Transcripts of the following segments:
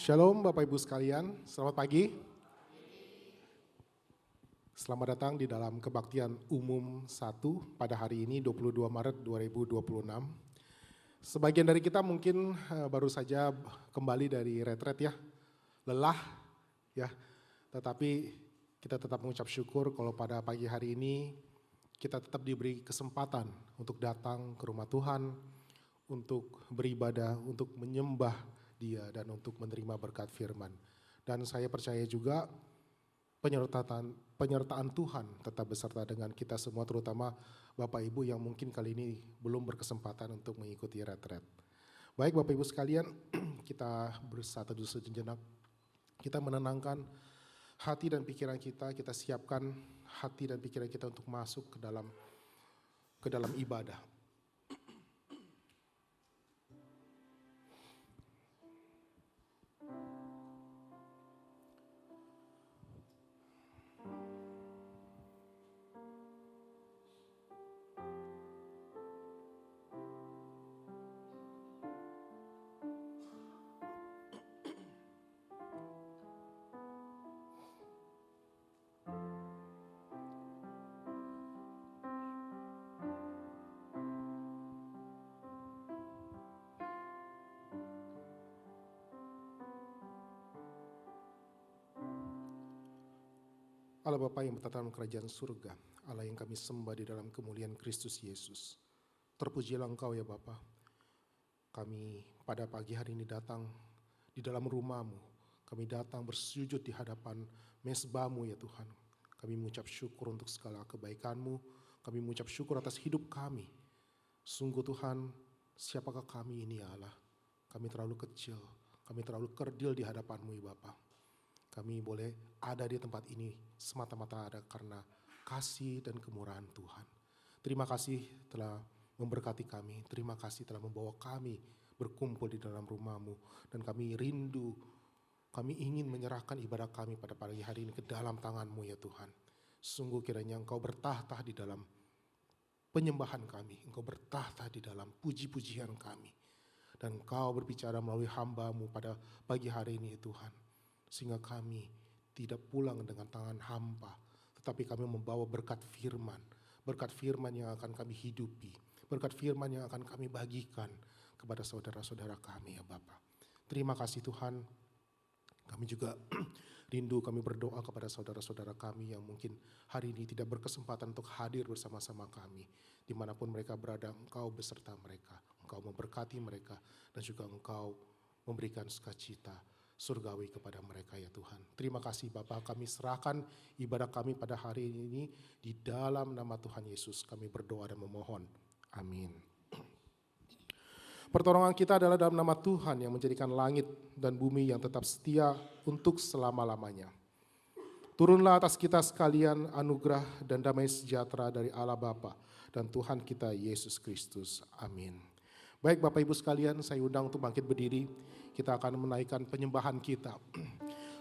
Shalom Bapak Ibu sekalian, selamat pagi. Selamat datang di dalam kebaktian umum 1 pada hari ini 22 Maret 2026. Sebagian dari kita mungkin baru saja kembali dari retret ya, lelah ya. Tetapi kita tetap mengucap syukur kalau pada pagi hari ini kita tetap diberi kesempatan untuk datang ke rumah Tuhan, untuk beribadah, untuk menyembah Dia dan untuk menerima berkat firman. Dan saya percaya juga penyertaan Tuhan tetap beserta dengan kita semua, terutama Bapak Ibu yang mungkin kali ini belum berkesempatan untuk mengikuti retret. Baik Bapak Ibu sekalian, kita bersatu dulu sejenak. Kita menenangkan hati dan pikiran kita siapkan hati dan pikiran kita untuk masuk ke dalam ibadah. Allah Bapa yang bertata dalam kerajaan surga, Allah yang kami sembah di dalam kemuliaan Kristus Yesus. Terpujilah Engkau ya Bapa. Kami pada pagi hari ini datang di dalam rumah-Mu. Kami datang bersujud di hadapan mezbah-Mu ya Tuhan. Kami mengucap syukur untuk segala kebaikan-Mu. Kami mengucap syukur atas hidup kami. Sungguh Tuhan, siapakah kami ini ya Allah? Kami terlalu kecil, kami terlalu kerdil di hadapan-Mu ya Bapa. Kami boleh ada di tempat ini semata-mata ada karena kasih dan kemurahan Tuhan. Terima kasih telah memberkati kami. Terima kasih telah membawa kami berkumpul di dalam rumah-Mu. Dan kami rindu, kami ingin menyerahkan ibadah kami pada pagi hari ini ke dalam tangan-Mu ya Tuhan. Sungguh kiranya Engkau bertahta di dalam penyembahan kami. Engkau bertahta di dalam puji-pujian kami. Dan Engkau berbicara melalui hamba-Mu pada pagi hari ini ya Tuhan. Sehingga kami tidak pulang dengan tangan hampa, tetapi kami membawa berkat firman yang akan kami hidupi, berkat firman yang akan kami bagikan kepada saudara-saudara kami ya Bapa. Terima kasih Tuhan, kami juga rindu, kami berdoa kepada saudara-saudara kami yang mungkin hari ini tidak berkesempatan untuk hadir bersama-sama kami. Dimanapun mereka berada, Engkau beserta mereka, Engkau memberkati mereka, dan juga Engkau memberikan sukacita surgawi kepada mereka ya Tuhan. Terima kasih Bapa, kami serahkan ibadah kami pada hari ini di dalam nama Tuhan Yesus. Kami berdoa dan memohon. Amin. Pertolongan kita adalah dalam nama Tuhan yang menjadikan langit dan bumi yang tetap setia untuk selama-lamanya. Turunlah atas kita sekalian anugerah dan damai sejahtera dari Allah Bapa dan Tuhan kita Yesus Kristus. Amin. Baik Bapak Ibu sekalian, saya undang untuk bangkit berdiri. Kita akan menaikkan penyembahan kita.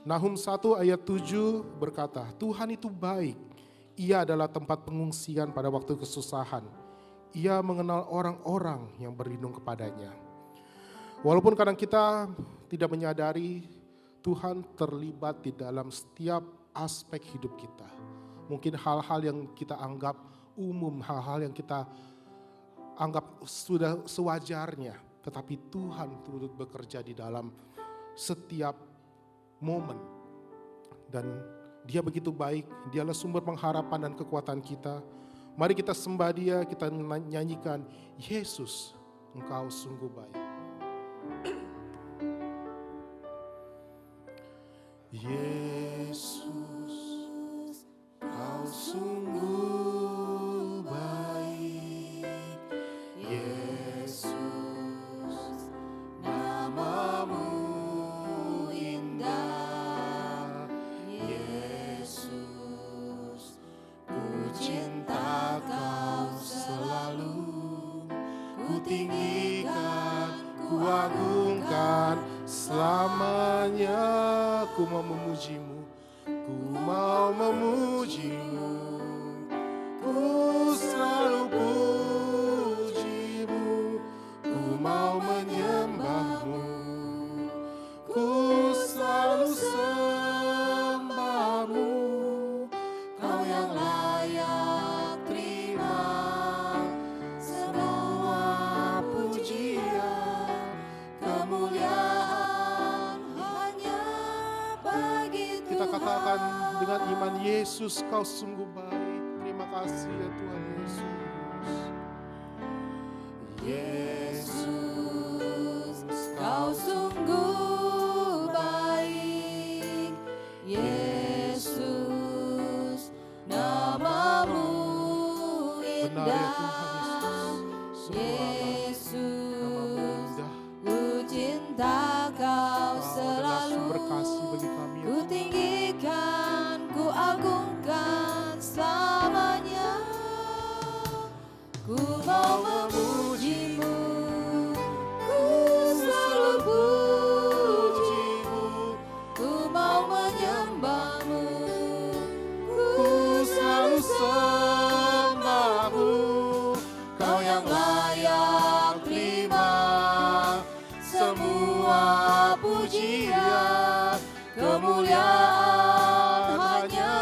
Nahum 1 ayat 7 berkata, Tuhan itu baik, Ia adalah tempat pengungsian pada waktu kesusahan. Ia mengenal orang-orang yang berlindung kepadanya. Walaupun kadang kita tidak menyadari, Tuhan terlibat di dalam setiap aspek hidup kita. Mungkin hal-hal yang kita anggap umum, hal-hal yang kita anggap sudah sewajarnya, tetapi Tuhan turut bekerja di dalam setiap momen. Dan Dia begitu baik, Dialah sumber pengharapan dan kekuatan kita. Mari kita sembah Dia, kita nyanyikan, Yesus, Engkau sungguh baik. Yesus, Kau sungguh agungkan selamanya. Ku mau memuji-Mu, ku mau memuji-Mu, ku selalu puji-Mu, ku mau menyembah-Mu, ku katakan dengan iman, Yesus kau sungguh baik. Terima kasih ya Tuhan Yesus. Yesus, kau sungguh baik. Yesus, namamu Benar ya indah. Tuhan Yesus. Yesus, ku cinta kau selalu. Sumber kasih bagi kami ya Ku Tuhan. tinggikan, ku agungkan selamanya. Ku mau memujimu, ku selalu pujimu. Ku mau menyembahmu, ku selalu sembahmu. Kau yang layak terima semua pujian, kemuliaan hanya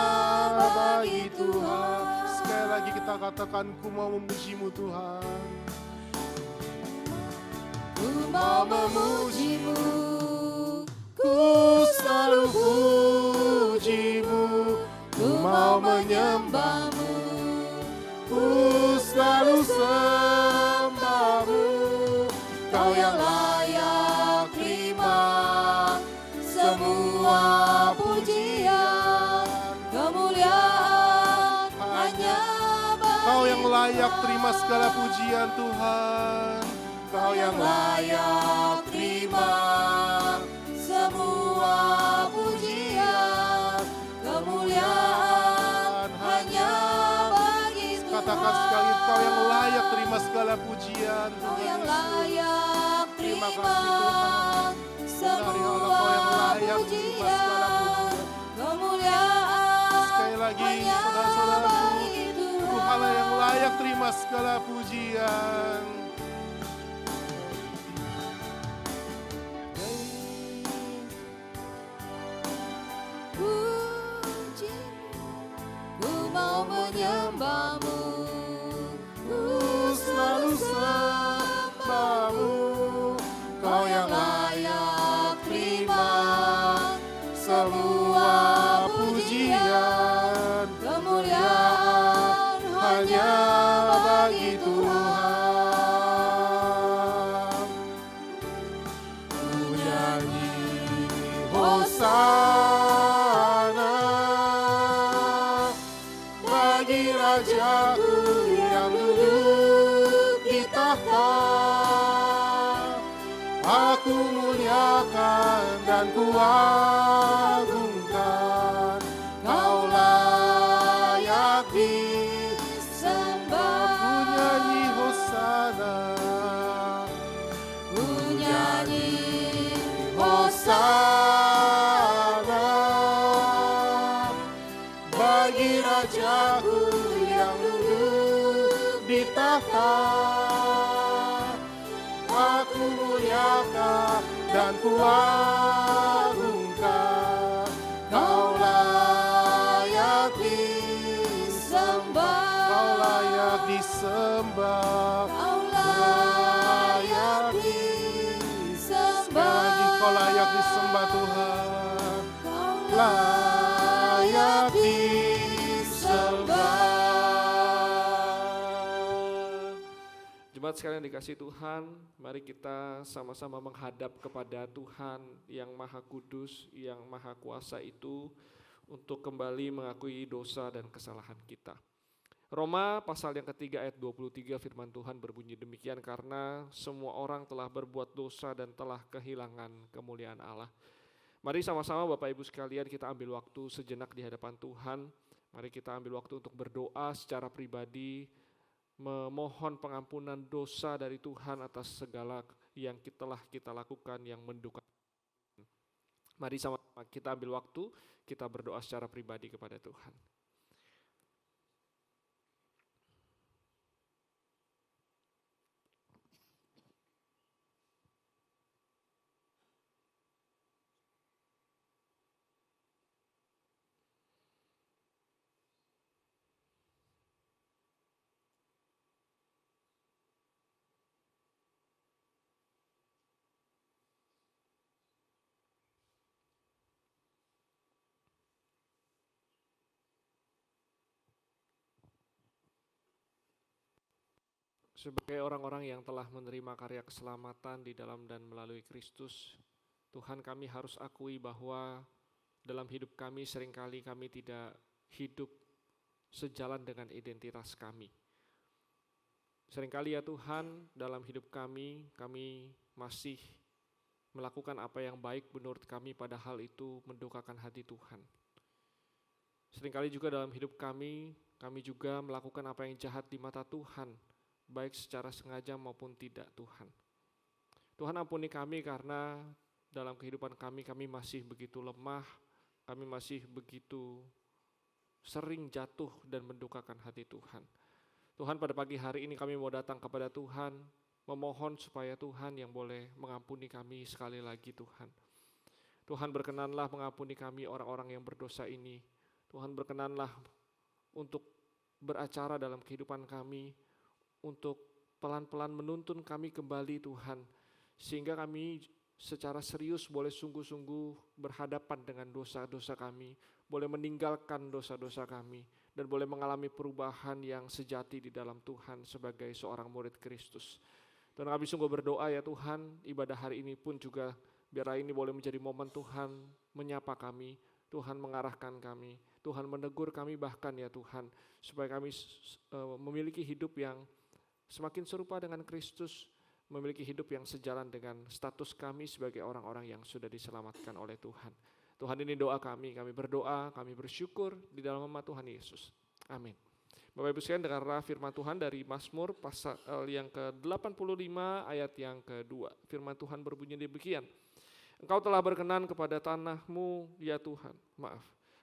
bagi Tuhan. Sekali lagi kita katakan, ku mau memujimu Tuhan. Ku mau memujimu, ku selalu pujimu. Ku mau menyembahmu, ku selalu sembahmu. Kau yang layak terima semua pujian, kemuliaan hanya bagi Kau yang layak terima segala pujian Tuhan. Kau yang layak terima semua pujian, kemuliaan hanya bagi Tuhan. Katakan sekali, kau yang layak terima segala pujian Kau Tuhan yang Yesus. layak Terima terima kasih Tuhan. semua pujian, kemuliaan Sekali lagi hanya saudara-saudaraku, bagi Tuhan. Tuhan yang layak terima segala pujian. Ku mau menyembahmu, ku selalu sembahmu. Kau yang layak terima semua pujian, kemuliaan hanya bagi Tuhan. Ku nyanyi Hosana bagi Rajaku yang duduk di tahta. Aku muliakan dan ku agungkan, Kau layak disembah. Ku nyanyi Hosana, Ku nyanyi Hosana bagi Rajaku yang duduk di tahta. Aku muliakan dan ku agungkan, Kau layak disembah. kau layak disembah. Kau layak disembah. Lagi kau layak disembah Tuhan. Kau Layak disembah. Jemaat sekalian dikasih Tuhan, mari kita sama-sama menghadap kepada Tuhan yang Maha Kudus, yang Maha Kuasa itu untuk kembali mengakui dosa dan kesalahan kita. Roma pasal yang ketiga ayat 23 firman Tuhan berbunyi demikian, karena semua orang telah berbuat dosa dan telah kehilangan kemuliaan Allah. Mari sama-sama Bapak Ibu sekalian kita ambil waktu sejenak di hadapan Tuhan. Mari kita ambil waktu untuk berdoa secara pribadi, memohon pengampunan dosa dari Tuhan atas segala yang telah kita lakukan yang mendukakan. Mari sama-sama kita ambil waktu, kita berdoa secara pribadi kepada Tuhan. Sebagai orang-orang yang telah menerima karya keselamatan di dalam dan melalui Kristus, Tuhan, kami harus akui bahwa dalam hidup kami seringkali kami tidak hidup sejalan dengan identitas kami. Seringkali ya Tuhan, dalam hidup kami masih melakukan apa yang baik menurut kami, padahal itu mendukakan hati Tuhan. Seringkali juga dalam hidup kami juga melakukan apa yang jahat di mata Tuhan, baik secara sengaja maupun tidak Tuhan. Tuhan ampuni kami karena dalam kehidupan kami masih begitu lemah, kami masih begitu sering jatuh dan mendukakan hati Tuhan. Tuhan, pada pagi hari ini kami mau datang kepada Tuhan, memohon supaya Tuhan yang boleh mengampuni kami sekali lagi Tuhan. Tuhan, berkenanlah mengampuni kami orang-orang yang berdosa ini. Tuhan, berkenanlah untuk beracara dalam kehidupan kami, untuk pelan-pelan menuntun kami kembali Tuhan, sehingga kami secara serius boleh sungguh-sungguh berhadapan dengan dosa-dosa kami, boleh meninggalkan dosa-dosa kami, dan boleh mengalami perubahan yang sejati di dalam Tuhan sebagai seorang murid Kristus. Dan kami sungguh berdoa ya Tuhan, ibadah hari ini pun juga biarlah ini boleh menjadi momen Tuhan menyapa kami, Tuhan mengarahkan kami, Tuhan menegur kami bahkan ya Tuhan, supaya kami memiliki hidup yang semakin serupa dengan Kristus, memiliki hidup yang sejalan dengan status kami sebagai orang-orang yang sudah diselamatkan oleh Tuhan. Tuhan, ini doa kami berdoa, kami bersyukur di dalam nama Tuhan Yesus. Amin. Bapak Ibu sekalian, dengarlah firman Tuhan dari Mazmur pasal yang ke-85 ayat yang kedua. Firman Tuhan berbunyi demikian. Engkau telah berkenan kepada tanahmu ya Tuhan,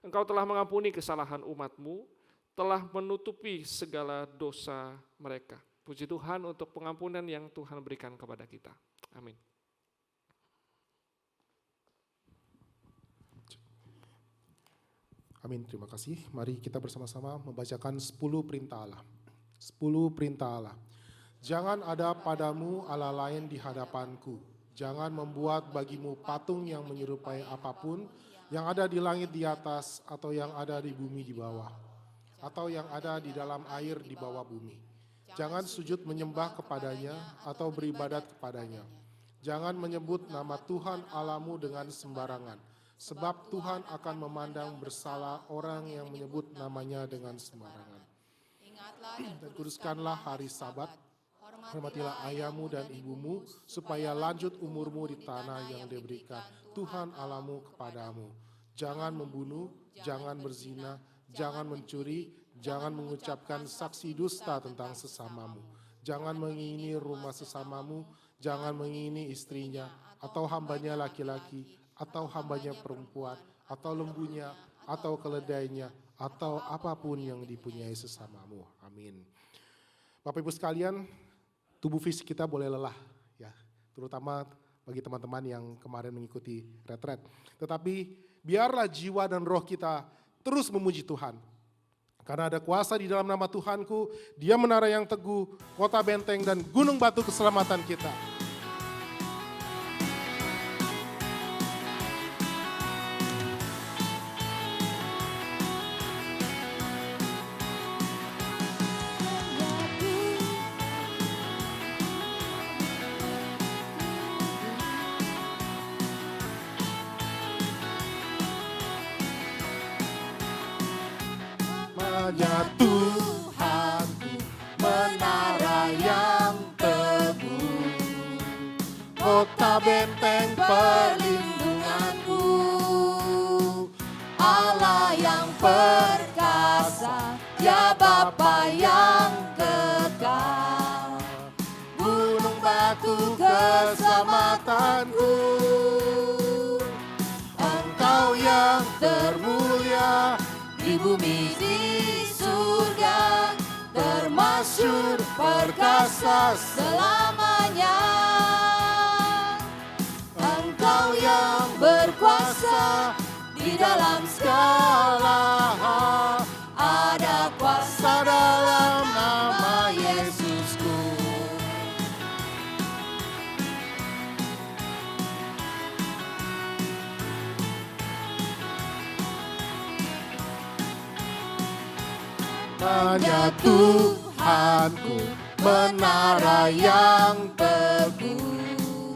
Engkau telah mengampuni kesalahan umatmu, telah menutupi segala dosa mereka. Puji Tuhan untuk pengampunan yang Tuhan berikan kepada kita. Amin. Amin, terima kasih. Mari kita bersama-sama membacakan 10 perintah Allah. 10 perintah Allah. Jangan ada padamu Allah lain di hadapanku. Jangan membuat bagimu patung yang menyerupai apapun yang ada di langit di atas, atau yang ada di bumi di bawah, atau yang ada di dalam air di bawah bumi. Jangan sujud menyembah kepadanya atau beribadat kepadanya. Jangan menyebut nama Tuhan Allahmu dengan sembarangan, sebab Tuhan akan memandang bersalah orang yang menyebut namanya dengan sembarangan. Dan kuduskanlah hari Sabat, hormatilah ayahmu dan ibumu, supaya lanjut umurmu di tanah yang diberikan Tuhan Allahmu kepadamu. Jangan membunuh, jangan berzina, jangan mencuri, jangan mengucapkan saksi dusta tentang sesamamu. Jangan mengingini rumah sesamamu, jangan mengingini istrinya, atau hambanya laki-laki, atau hambanya perempuan, atau lembunya, atau keledainya, atau apapun yang dipunyai sesamamu. Amin. Bapak Ibu sekalian, tubuh fisik kita boleh lelah, ya, terutama bagi teman-teman yang kemarin mengikuti retret. Tetapi biarlah jiwa dan roh kita terus memuji Tuhan. Karena ada kuasa di dalam nama Tuhanku, Dia menara yang teguh, kota benteng dan gunung batu keselamatan kita. Hanya Tuhanku, menara yang teguh, kota benteng perlindunganku, Allah yang perkasa, ya Bapa yang kekal, gunung batu keselamatanku, Engkau yang termulia di bumi di surga, termasyhur perkasa selamanya. Engkau yang berkuasa di dalam segala hal, ada kuasa dalam nama Yesusku. Hanya Tuhanku, menara yang teguh,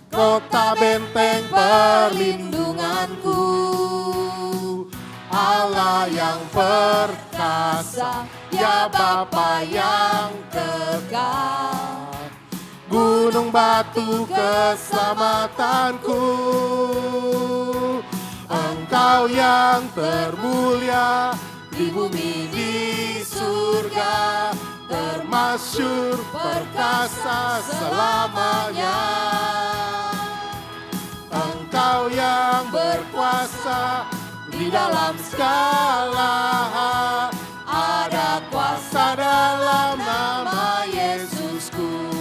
kota benteng perlindunganku, Allah yang perkasa, ya Bapa yang kekal, gunung batu keselamatanku, Engkau yang termulia di bumi di surga, termasyur perkasa selamanya. Engkau yang berkuasa di dalam segala, ada kuasa dalam nama Yesusku.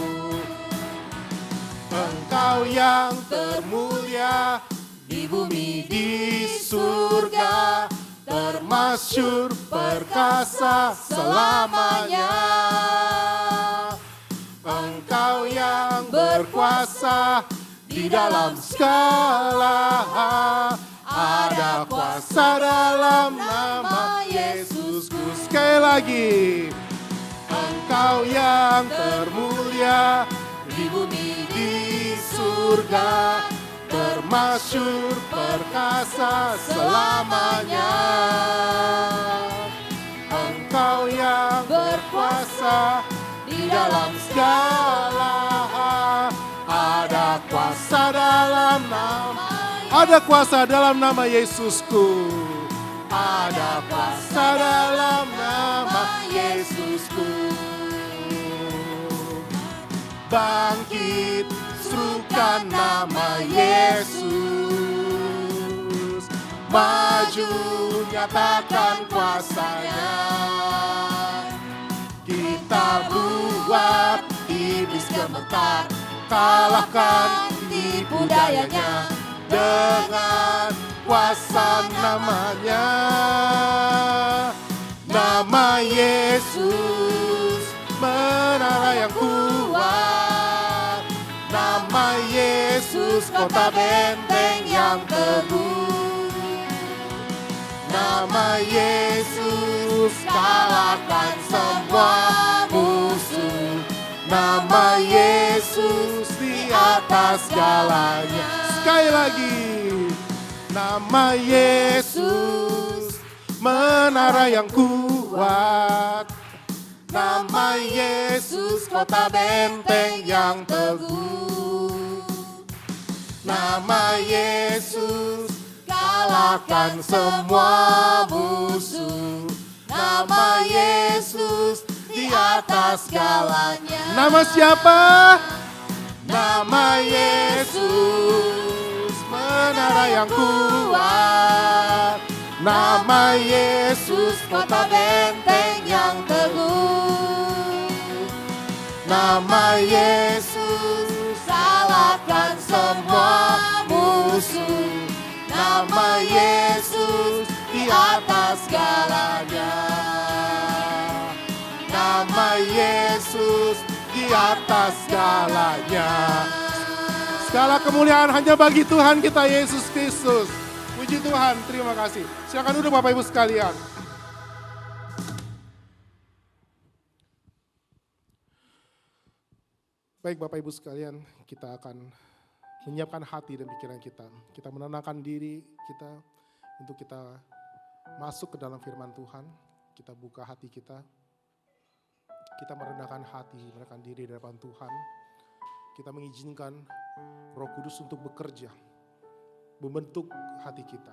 Engkau yang termulia di bumi di surga, termasyur perkasa selamanya. Engkau yang berkuasa di dalam segala, ada kuasa dalam nama Yesusku. Sekali lagi, Engkau yang termulia di bumi di surga, termasyur perkasa selamanya. Engkau yang berkuasa di dalam segala, ada kuasa dalam nama, ada kuasa dalam nama Yesusku. Ada kuasa dalam nama Yesusku. Bangkit, serukan nama Yesus. Maju, nyatakan kuasanya. Kita buat iblis gemetar, kalahkan tipu dayanya dengan kuasa namanya. Nama Yesus, menara yang kuat. Nama Yesus, kota benteng yang teguh. Nama Yesus, kalahkan semua musuh. Nama Yesus di atas segalanya. Sekali lagi, nama Yesus, menara yang kuat. Nama Yesus, kota benteng yang teguh. Nama Yesus, kalahkan semua musuh. Nama Yesus di atas segalanya. Nama siapa? Nama Yesus, menara yang kuat. Nama Yesus, kota benteng yang teguh. Nama Yesus, kalahkan semua musuh. Nama Yesus di atas segalanya. Nama Yesus di atas segalanya. Segala kemuliaan hanya bagi Tuhan kita Yesus Kristus. Puji Tuhan, terima kasih. Silakan duduk Bapak Ibu sekalian. Baik Bapak Ibu sekalian, kita akan menyiapkan hati dan pikiran kita. Kita menenangkan diri kita untuk kita masuk ke dalam firman Tuhan. Kita buka hati kita. Kita merendahkan hati, merendahkan diri di hadapan Tuhan. Kita mengizinkan Roh Kudus untuk bekerja, membentuk hati kita.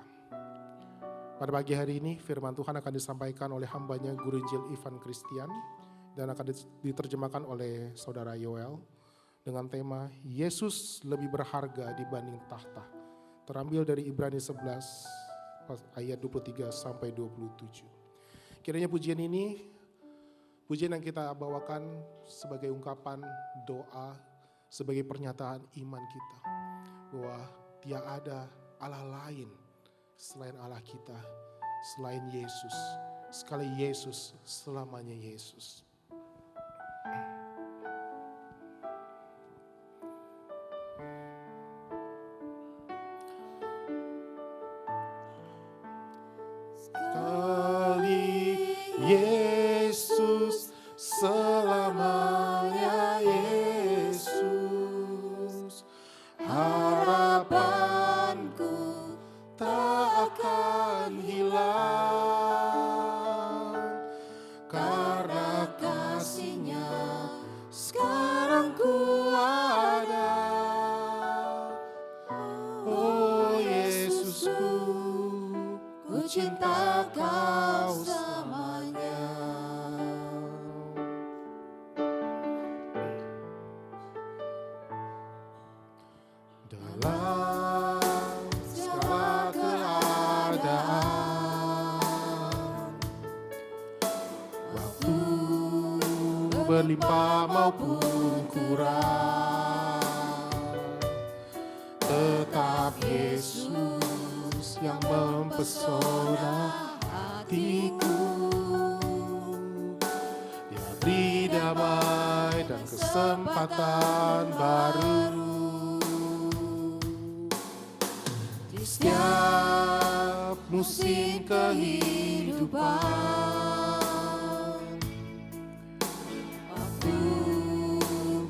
Pada pagi hari ini firman Tuhan akan disampaikan oleh hambanya Guru Injil Ivan Christian dan akan diterjemahkan oleh Saudara Yoel dengan tema Yesus lebih berharga dibanding tahta. Terambil dari Ibrani 11 ayat 23 sampai 27. Kiranya pujian ini, pujian yang kita bawakan sebagai ungkapan doa, sebagai pernyataan iman kita bahwa tidak ada Allah lain selain Allah kita, selain Yesus. Sekali Yesus, selamanya Yesus. Sekali Yesus, selamanya cinta Kau selamanya. Dalam segala keadaan, waktu berlimpah maupun kurang, tetap Yesus yang mempesona hatiku. Dia beri damai dan kesempatan baru. Di setiap musim kehidupan, waktu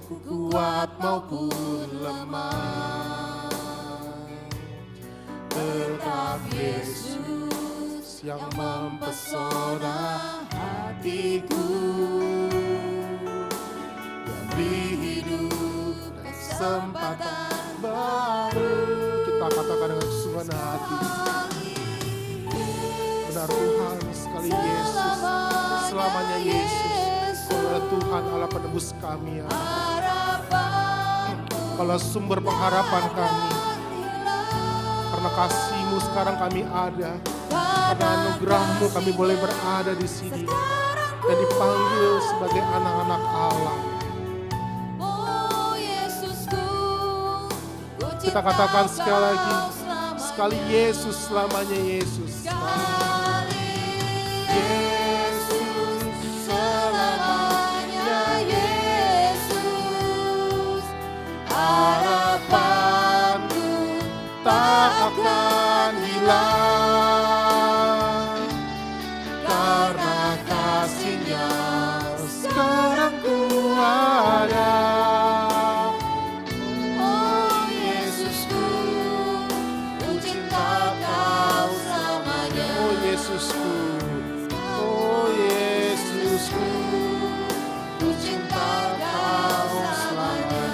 ku kuat maupun lemah, tetap Yesus yang mempesona hatiku. Yang beri hidup dan kesempatan baru. Kita katakan dengan kesungguhan hati, benar Tuhan, sekali Yesus, selamanya Yesus, Kau adalah Tuhan Allah penebus kami, ya. Kau adalah sumber pengharapan kami. Karena kasih-Mu sekarang kami ada, karena anugerah-Mu kami boleh berada di sini dan dipanggil sebagai anak-anak Allah. Kita katakan sekali lagi, sekali Yesus, selamanya Yesus. Yesus, selamanya Yesus. Harapanku tak akan hilang, karena kasih-Nya sekarang ku ada. Yesusku, oh Yesusku, ku cinta Kau selamanya.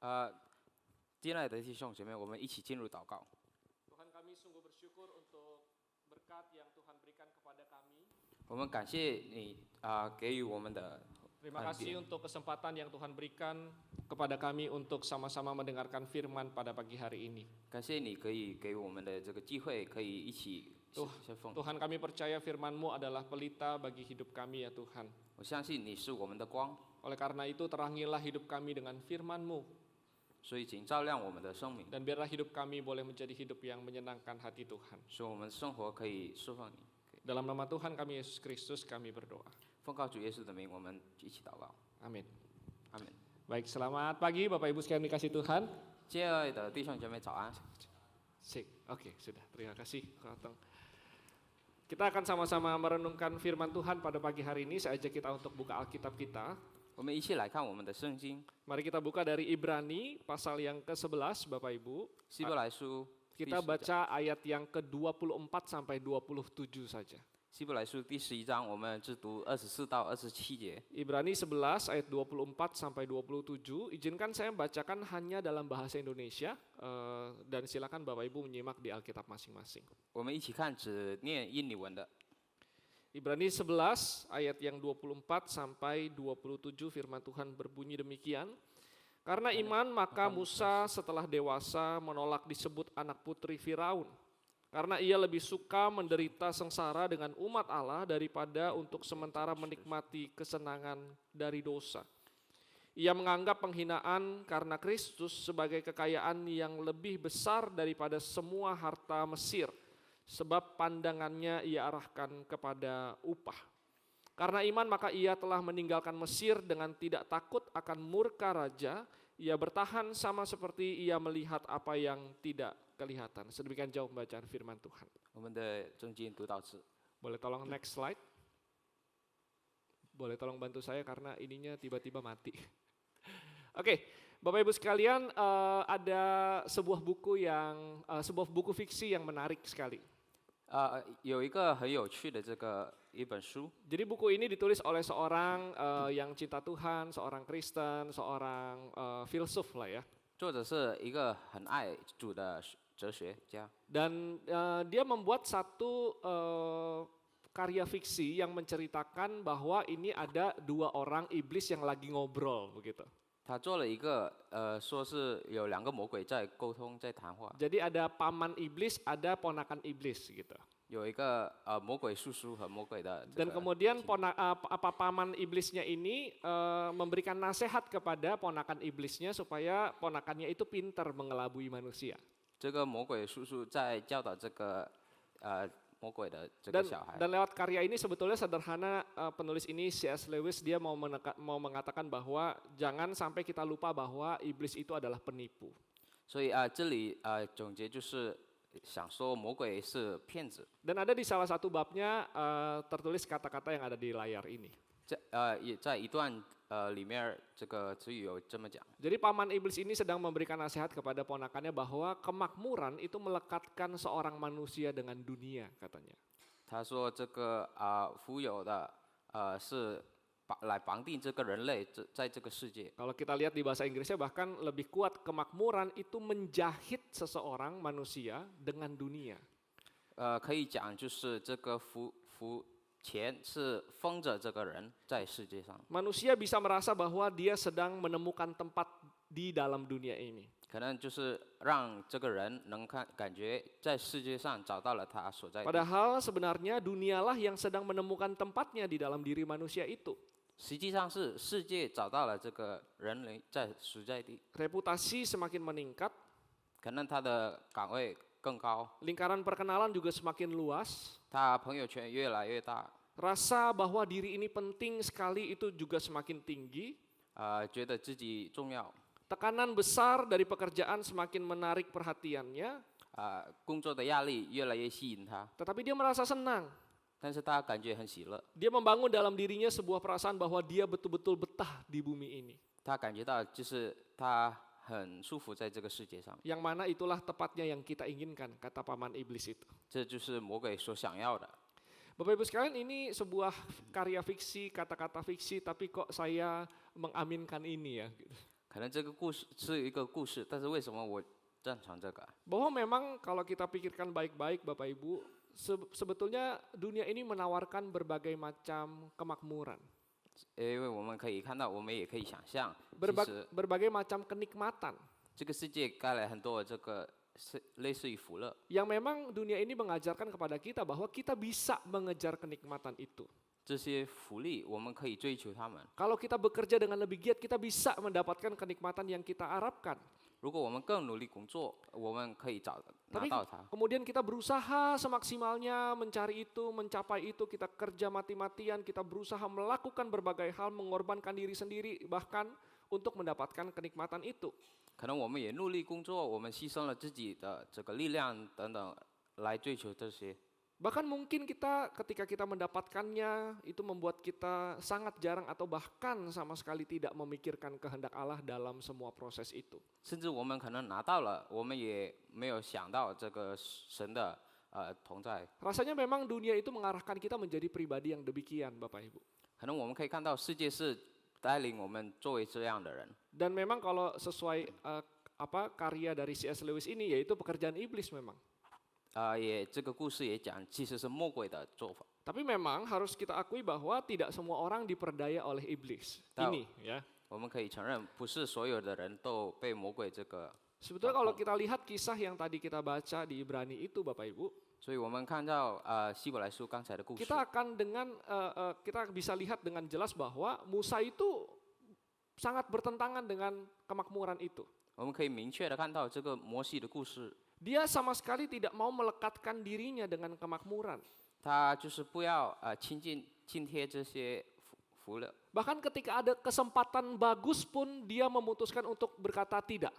Uh, 亲爱的弟兄姐妹，我们一起进入祷告。 Tuhan kami sungguh bersyukur untuk berkat yang Tuhan berikan kepada kami. 我们感谢你给予我们的 Terima kasih untuk kesempatan yang Tuhan berikan kepada kami untuk sama-sama mendengarkan firman pada pagi hari ini. 感谢你可以给我们的这个机会，可以一起侍奉。 Tuhan kami percaya firman-Mu adalah pelita bagi hidup kami ya Tuhan. 我相信你是我们的光， Oleh karena itu terangilah hidup kami dengan firman-Mu. 所以请照亮我们的生命， Dan biarlah hidup kami boleh menjadi hidup yang menyenangkan hati Tuhan. 使我们生活可以释放你。 Dalam nama Tuhan kami Yesus Kristus kami berdoa. 奉靠主耶稣的名，我们一起祷告。 Amin. 阿门。 Baik, selamat pagi Bapak Ibu sekalian dikasih Tuhan. 亲爱的弟兄姐妹，早安。 Sik, oke sudah. Terima kasih Kotong. Kita akan sama-sama merenungkan firman Tuhan pada pagi hari ini. Saya ajak kita untuk buka Alkitab kita. 我们一起来看我们的圣经， Mari kita buka dari Ibrani pasal yang ke-11 Bapak Ibu. 希伯来书第 Kita 10章， baca ayat yang ke-24 sampai 27 saja. 希伯来书第11章，我们只读24到27节。 Ibrani 11 ayat 24 sampai 27. Izinkan saya bacakan hanya dalam bahasa Indonesia dan silakan Bapak Ibu menyimak di Alkitab masing-masing. 我们一起看只念印尼文的。 Ibrani 11 ayat yang 24 sampai 27 firman Tuhan berbunyi demikian. Karena iman maka Musa setelah dewasa menolak disebut anak putri Firaun. Karena ia lebih suka menderita sengsara dengan umat Allah daripada untuk sementara menikmati kesenangan dari dosa. Ia menganggap penghinaan karena Kristus sebagai kekayaan yang lebih besar daripada semua harta Mesir, sebab pandangannya ia arahkan kepada upah. Karena iman maka ia telah meninggalkan Mesir dengan tidak takut akan murka raja. Ia bertahan sama seperti ia melihat apa yang tidak kelihatan. Sedemikian jauh pembacaan firman Tuhan. 我们的圣经读到此。 Boleh tolong next slide? Boleh tolong bantu saya karena ininya tiba-tiba mati. Oke, Bapak Ibu sekalian, ada sebuah buku fiksi yang menarik sekali. 有一个很有趣的一本书， Jadi buku ini ditulis oleh seorang yang cinta Tuhan, seorang Kristen, seorang filsuf lah ya. 作者是一个很爱主的哲学家， Dan dia membuat satu karya fiksi yang menceritakan bahwa ini ada dua orang iblis yang lagi ngobrol begitu. 他做了一个说是有2个魔鬼在沟通在谈话， Jadi ada paman iblis, ada ponakan iblis gitu. 有一个魔鬼叔叔和魔鬼的这 Dan 个 kemudian paman iblisnya ini memberikan nasihat kepada ponakan iblisnya supaya ponakannya itu pintar mengelabui manusia. 这个魔鬼叔叔在教导这个魔鬼的这个 Dan, 小孩。 dan lewat karya ini sebetulnya sederhana penulis ini C.S. Lewis dia mau mengatakan bahwa jangan sampai kita lupa bahwa iblis itu adalah penipu. 所以这里总结就是想说魔鬼是骗子。 Dan ada di salah satu babnya tertulis kata-kata yang ada di layar ini. 也在一段里面这个词语有这么讲。 Jadi paman iblis ini sedang memberikan nasihat kepada ponakannya bahwa kemakmuran itu melekatkan seorang manusia dengan dunia katanya. 他说这个富有的是来绑定这个人类在这个世界。 Kalau kita lihat di bahasa Inggrisnya bahkan lebih kuat, kemakmuran itu menjahit seseorang manusia dengan dunia. 可以讲就是这个钱是封着这个人在世界上。 Manusia bisa merasa bahwa dia sedang menemukan tempat di dalam dunia ini. 可能就是让这个人能感觉在世界上找到了他所在地。 Padahal sebenarnya dunialah yang sedang menemukan tempatnya di dalam diri manusia itu. 实际上是世界找到了这个人类在所在地， Reputasi semakin meningkat, 可能他的岗位更高， lingkaran perkenalan juga semakin luas, 他朋友圈越来越大， rasa bahwa diri ini penting sekali itu juga semakin tinggi, 觉得自己重要， tekanan besar dari pekerjaan semakin menarik perhatiannya, 工作的压力越来越吸引他， tetapi dia merasa senang. 但是他感觉很喜乐， Dia membangun dalam dirinya sebuah perasaan bahwa dia betul-betul betah di bumi ini. 他感觉到就是他很舒服在这个世界上， Yang mana itulah tepatnya yang kita inginkan, kata paman iblis itu. 这就是魔鬼所想要的。 Bapak Ibu sekalian, ini sebuah karya fiksi, kata-kata fiksi, tapi kok saya mengaminkan ini ya. 可能这个故事是一个故事，但是为什么我赞成这个？ Bahwa memang kalau kita pikirkan baik-baik Bapak Ibu, sebetulnya dunia ini menawarkan berbagai macam kemakmuran. 因为我们可以看到，我们也可以想象，其实 Berbagai macam kenikmatan 这个世界带来很多的这个类似于福乐。 yang memang dunia ini mengajarkan kepada kita bahwa kita bisa mengejar kenikmatan itu. 这些福利我们可以追求他们。 Kalau kita bekerja dengan lebih giat, kita bisa mendapatkan kenikmatan yang kita harapkan. 如果我们更努力工作，我们可以拿 Tapi 到它。 kemudian kita berusaha semaksimalnya mencari itu, mencapai itu, kita kerja mati-matian, kita berusaha melakukan berbagai hal, mengorbankan diri sendiri bahkan untuk mendapatkan kenikmatan itu. 可能我们也努力工作，我们牺牲了自己的这个力量等等来追求这些。 Bahkan mungkin ketika kita mendapatkannya, itu membuat kita sangat jarang atau bahkan sama sekali tidak memikirkan kehendak Allah dalam semua proses itu. 甚至我们可能拿到了，我们也没有想到这个神的同在。 Rasanya memang dunia itu mengarahkan kita menjadi pribadi yang demikian, Bapak Ibu. 可能我们可以看到世界是带领我们作为这样的人。 Dan memang kalau sesuai karya dari C.S. Lewis ini, yaitu pekerjaan iblis memang. 也这个故事也讲，其实是魔鬼的做法。 Tapi memang harus kita akui bahwa tidak semua orang diperdaya oleh iblis. Tahu. Ini ya. 我们可以承认，不是所有的人都被魔鬼这个。 Sebetulnya kalau kita lihat kisah yang tadi kita baca di Ibrani itu, Bapak Ibu, 所以我们看到希伯来书刚才的故事， kita akan kita bisa lihat dengan jelas bahwa Musa itu sangat bertentangan dengan kemakmuran itu. 我们可以明确的看到这个摩西的故事， Dia sama sekali tidak mau melekatkan dirinya dengan kemakmuran. 他就是不要津贴这些福乐。 Bahkan ketika ada kesempatan bagus pun dia memutuskan untuk berkata tidak.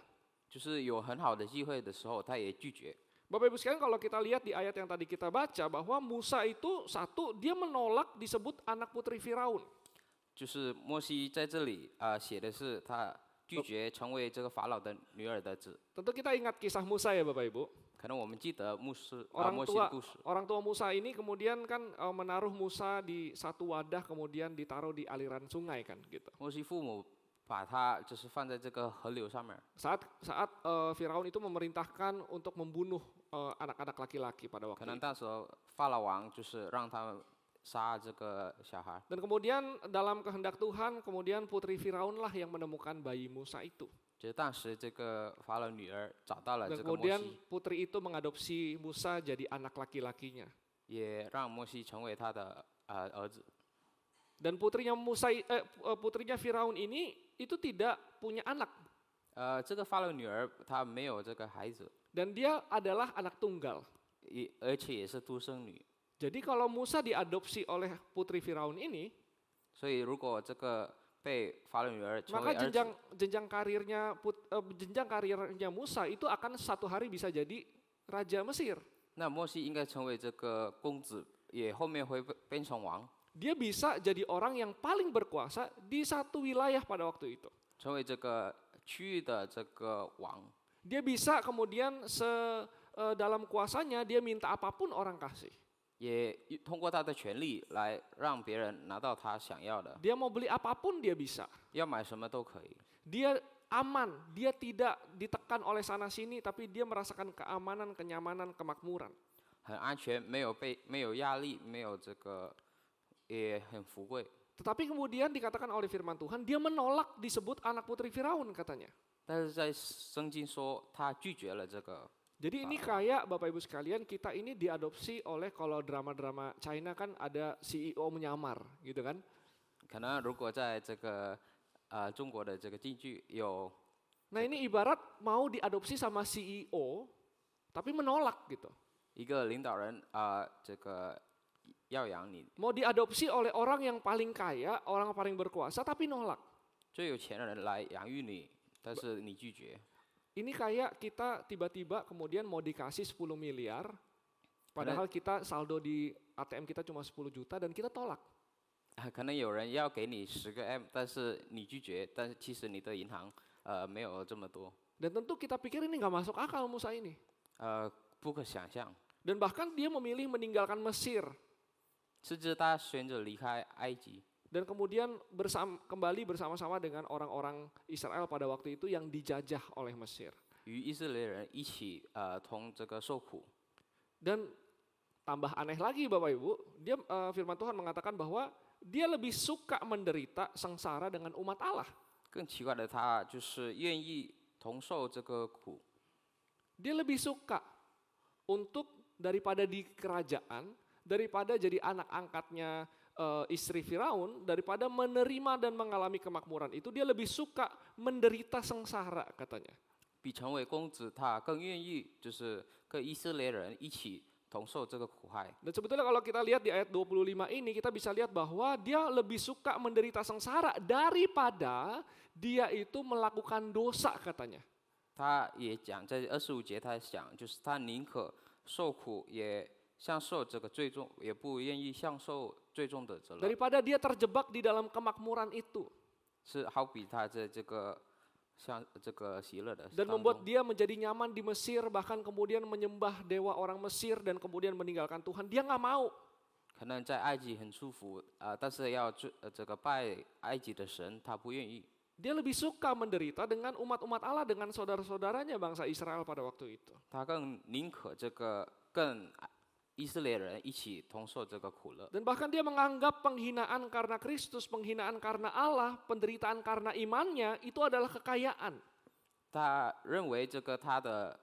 就是有很好的机会的时候，他也拒绝。 Bapak Ibu sekalian, kalau kita lihat di ayat yang tadi kita baca bahwa Musa itu satu, dia menolak disebut anak putri Firaun. 就是摩西在这里写的是他拒绝成为这个法老的女儿的子。 Tentu kita ingat kisah Musa ya Bapak Ibu. 可能我们记得摩西 Orang 的 tua 故事， orang tua Musa ini kemudian kan menaruh Musa di satu wadah kemudian ditaruh di aliran sungai kan gitu. 摩西父母把他就是放在这个河流上面， Saat Firaun itu memerintahkan untuk membunuh anak-anak laki-laki pada 可 waktu 能 itu. 那时候法老王就是让他们杀这个小孩， Dan kemudian dalam kehendak Tuhan, kemudian putri Firaun lah yang menemukan bayi Musa itu. 就是当时这个法老女儿找到了 Dan 这个摩 kemudian 西， putri itu mengadopsi Musa jadi anak laki-lakinya. 也让摩西成为他的儿子。 Dan putrinya Firaun ini itu tidak punya anak. 这个法老女儿她没有这个孩子， Dan dia adalah anak tunggal. 而且也是独生女， Jadi kalau Musa diadopsi oleh putri Firaun ini, 所以如果这个被法老女儿成为 maka 儿子， jenjang karirnya Musa itu akan satu hari bisa jadi raja Mesir. 那摩西应该成为这个公子，也后面会变成王， Dia bisa jadi orang yang paling berkuasa di satu wilayah pada waktu itu. 成为这个区域的这个王。 Dia bisa kemudian dalam kuasanya dia minta apapun orang kasih. 也通过他的权利来让别人拿到他想要的， Dia mau beli apapun dia bisa. 要买什么都可以。 Dia aman, dia tidak ditekan oleh sana sini, tapi dia merasakan keamanan, kenyamanan, kemakmuran. 很安全，没有压力，没有这个，也很富贵。 Tetapi kemudian dikatakan oleh firman Tuhan, dia menolak disebut anak putri Firaun katanya. 但是在圣经说他拒绝了这个， Jadi ini kayak Bapak Ibu sekalian, kita ini diadopsi oleh kalau drama-drama China kan ada CEO menyamar gitu kan. 可能如果在这个中国的这个京剧有， Nah ini ibarat mau diadopsi sama CEO, tapi menolak gitu. 一个领导人这个要养你， Mau diadopsi oleh orang yang paling kaya, orang paling berkuasa, tapi nolak. 最有钱的人来养育你，但是你拒绝。 Ini kayak kita tiba-tiba kemudian mau dikasih 10 miliar, padahal kita saldo di ATM kita cuma 10 juta dan kita tolak. 可能有人要给你10个M， 但是你拒绝，但是其实你的银行没有这么多， Dan tentu kita pikir ini nggak masuk akal Musa ini. 不可想象。 Dan bahkan dia memilih meninggalkan Mesir 甚至他选择离开埃及， dan kemudian kembali bersama-sama dengan orang-orang Israel pada waktu itu yang dijajah oleh Mesir. 与以色列人一起同这个受苦。 Dan tambah aneh lagi Bapak Ibu, dia firman Tuhan mengatakan bahwa dia lebih suka menderita sengsara dengan umat Allah. 更奇怪的，他就是愿意同受这个苦， Dia lebih suka untuk daripada di kerajaan, daripada jadi anak angkatnya istri Firaun, daripada menerima dan mengalami kemakmuran itu, dia lebih suka menderita sengsara katanya. 比成为公子，他更愿意就是跟以色列人一起同受这个苦害。 Dan sebetulnya kalau kita lihat di ayat 25 ini, kita bisa lihat bahwa dia lebih suka menderita sengsara daripada dia itu melakukan dosa katanya. 他也讲在25节，他讲就是他宁可受苦，也享受这个最重，也不愿意享受最重的责任。 Daripada dia terjebak di dalam kemakmuran itu 是好比他在这个像这个喜乐的 dan 当 membuat 中， dia menjadi nyaman di Mesir, bahkan kemudian menyembah dewa orang Mesir dan kemudian meninggalkan Tuhan. Dia nggak mau. 可能在埃及很舒服但是要这个拜埃及的神，他不愿意。 Dia lebih suka menderita dengan umat-umat Allah, dengan saudara-saudaranya bangsa Israel pada waktu itu. 他更宁可这个跟以色列人一起同受这个苦乐， Dan bahkan dia menganggap penghinaan karena Kristus, penghinaan karena Allah, penderitaan karena imannya itu adalah kekayaan. 他认为这个他的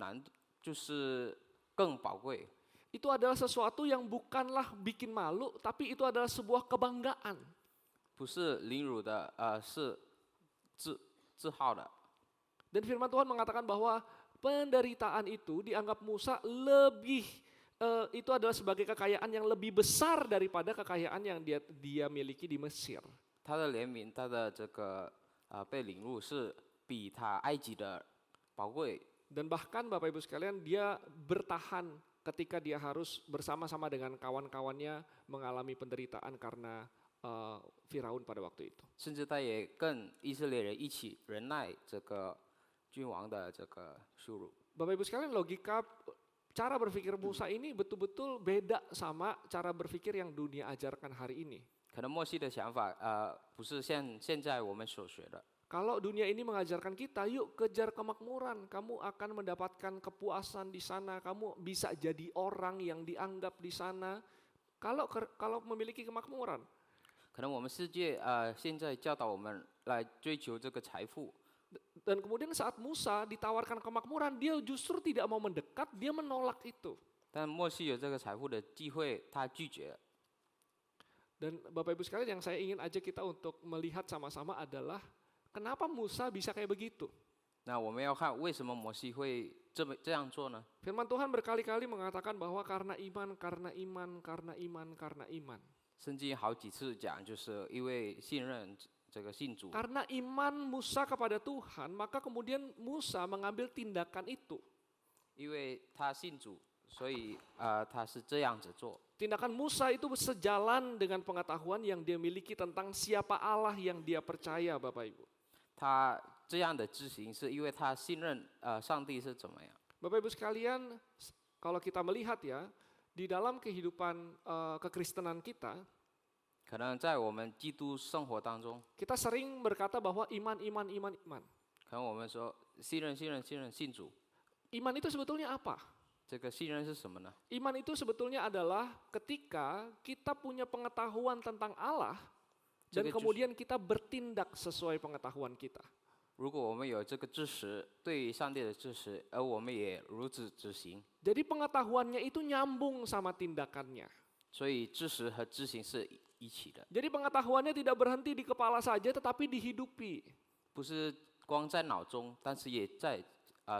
难就是更宝贵， Itu adalah sesuatu yang bukanlah bikin malu, tapi itu adalah sebuah kebanggaan. 不是凌辱的是自豪的。 Dan firman Tuhan mengatakan bahwa penderitaan itu dianggap Musa lebih itu adalah sebagai kekayaan yang lebih besar daripada kekayaan yang dia miliki di Mesir. 他的怜悯，他的这个被凌辱是比他埃及的宝贵。 Dan bahkan Bapak Ibu sekalian, dia bertahan ketika dia harus bersama-sama dengan kawan-kawannya mengalami penderitaan karena Firaun pada waktu itu. 甚至他也跟以色列人一起忍耐这个君王的这个羞辱。Bapak Ibu sekalian, logika cara berpikir Musa ini betul-betul beda sama cara berpikir yang dunia ajarkan hari ini. 可能摩西的想法不是像现在我们所学的。 Kalau dunia ini mengajarkan kita, yuk kejar kemakmuran, kamu akan mendapatkan kepuasan di sana, kamu bisa jadi orang yang dianggap di sana. Kalau memiliki kemakmuran, 可能我们世界现在教导我们来追求这个财富， dan kemudian saat Musa ditawarkan kemakmuran, dia justru tidak mau mendekat, dia menolak itu. 但摩西有这个财富的机会，他拒绝了。 Dan Bapak Ibu sekalian, yang saya ingin ajak kita untuk melihat sama-sama adalah kenapa Musa bisa kayak begitu. 那我们要看为什么摩西会这样做呢？ Firman Tuhan berkali-kali mengatakan bahwa karena iman, karena iman, karena iman, karena iman. 圣经好几次讲，就是因为信任这个信主， Karena iman Musa kepada Tuhan, maka kemudian Musa mengambil tindakan itu. 因为他信主，所以他是这样子做。 Tindakan Musa itu sejalan dengan pengetahuan yang dia miliki tentang siapa Allah yang dia percaya, Bapak Ibu. 他这样的执行是因为他信任上帝是怎么样。 Bapak Ibu sekalian, kalau kita melihat ya, di dalam kehidupan kekristenan kita, 可能在我们基督生活当中， kita sering berkata bahwa iman, iman, iman, iman. 可能我们说信任信主， Iman itu sebetulnya apa? 这个信任是什么呢？ Iman itu sebetulnya adalah ketika kita punya pengetahuan tentang Allah dan Jadi kemudian kita bertindak sesuai pengetahuan kita. 如果我们有这个知识，对于上帝的知识，而我们也如此执行， Jadi pengetahuannya itu nyambung sama tindakannya. 所以知识和执行是一起的， Jadi pengetahuannya tidak berhenti di kepala saja tetapi dihidupi. 不是光在脑中，但是也在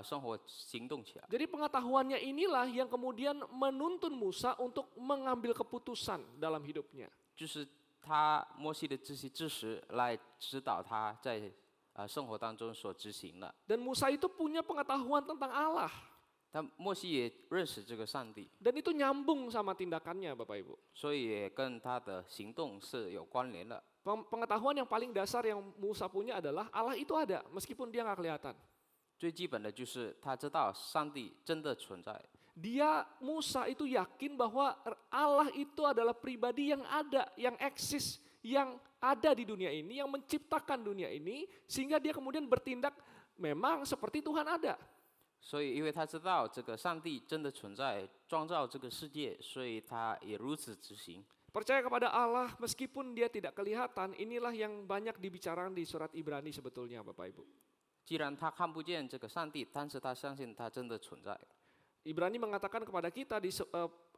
生活行动起来。 Jadi pengetahuannya inilah yang kemudian menuntun Musa untuk mengambil keputusan dalam hidupnya. 就是他摩西的知识来指导他在生活当中所执行的。 Dan Musa itu punya pengetahuan tentang Allah. 但摩西也认识这个上帝， Dan itu nyambung sama tindakannya, Bapak Ibu. 所以也跟他的行动是有关联的。 Pengetahuan yang paling dasar yang Musa punya adalah Allah itu ada, meskipun dia nggak kelihatan. 最基本的就是他知道上帝真的存在， Musa itu yakin bahwa Allah itu adalah pribadi yang ada, yang eksis, yang ada di dunia ini, yang menciptakan dunia ini, sehingga dia kemudian bertindak memang seperti Tuhan ada. 所以因为他知道这个上帝真的存在，创造这个世界，所以他也如此执行。 Percaya kepada Allah meskipun dia tidak kelihatan, inilah yang banyak dibicarakan di surat Ibrani sebetulnya, Bapak Ibu. 既然他看不见这个上帝，但是他相信他真的存在。 Ibrani mengatakan kepada kita di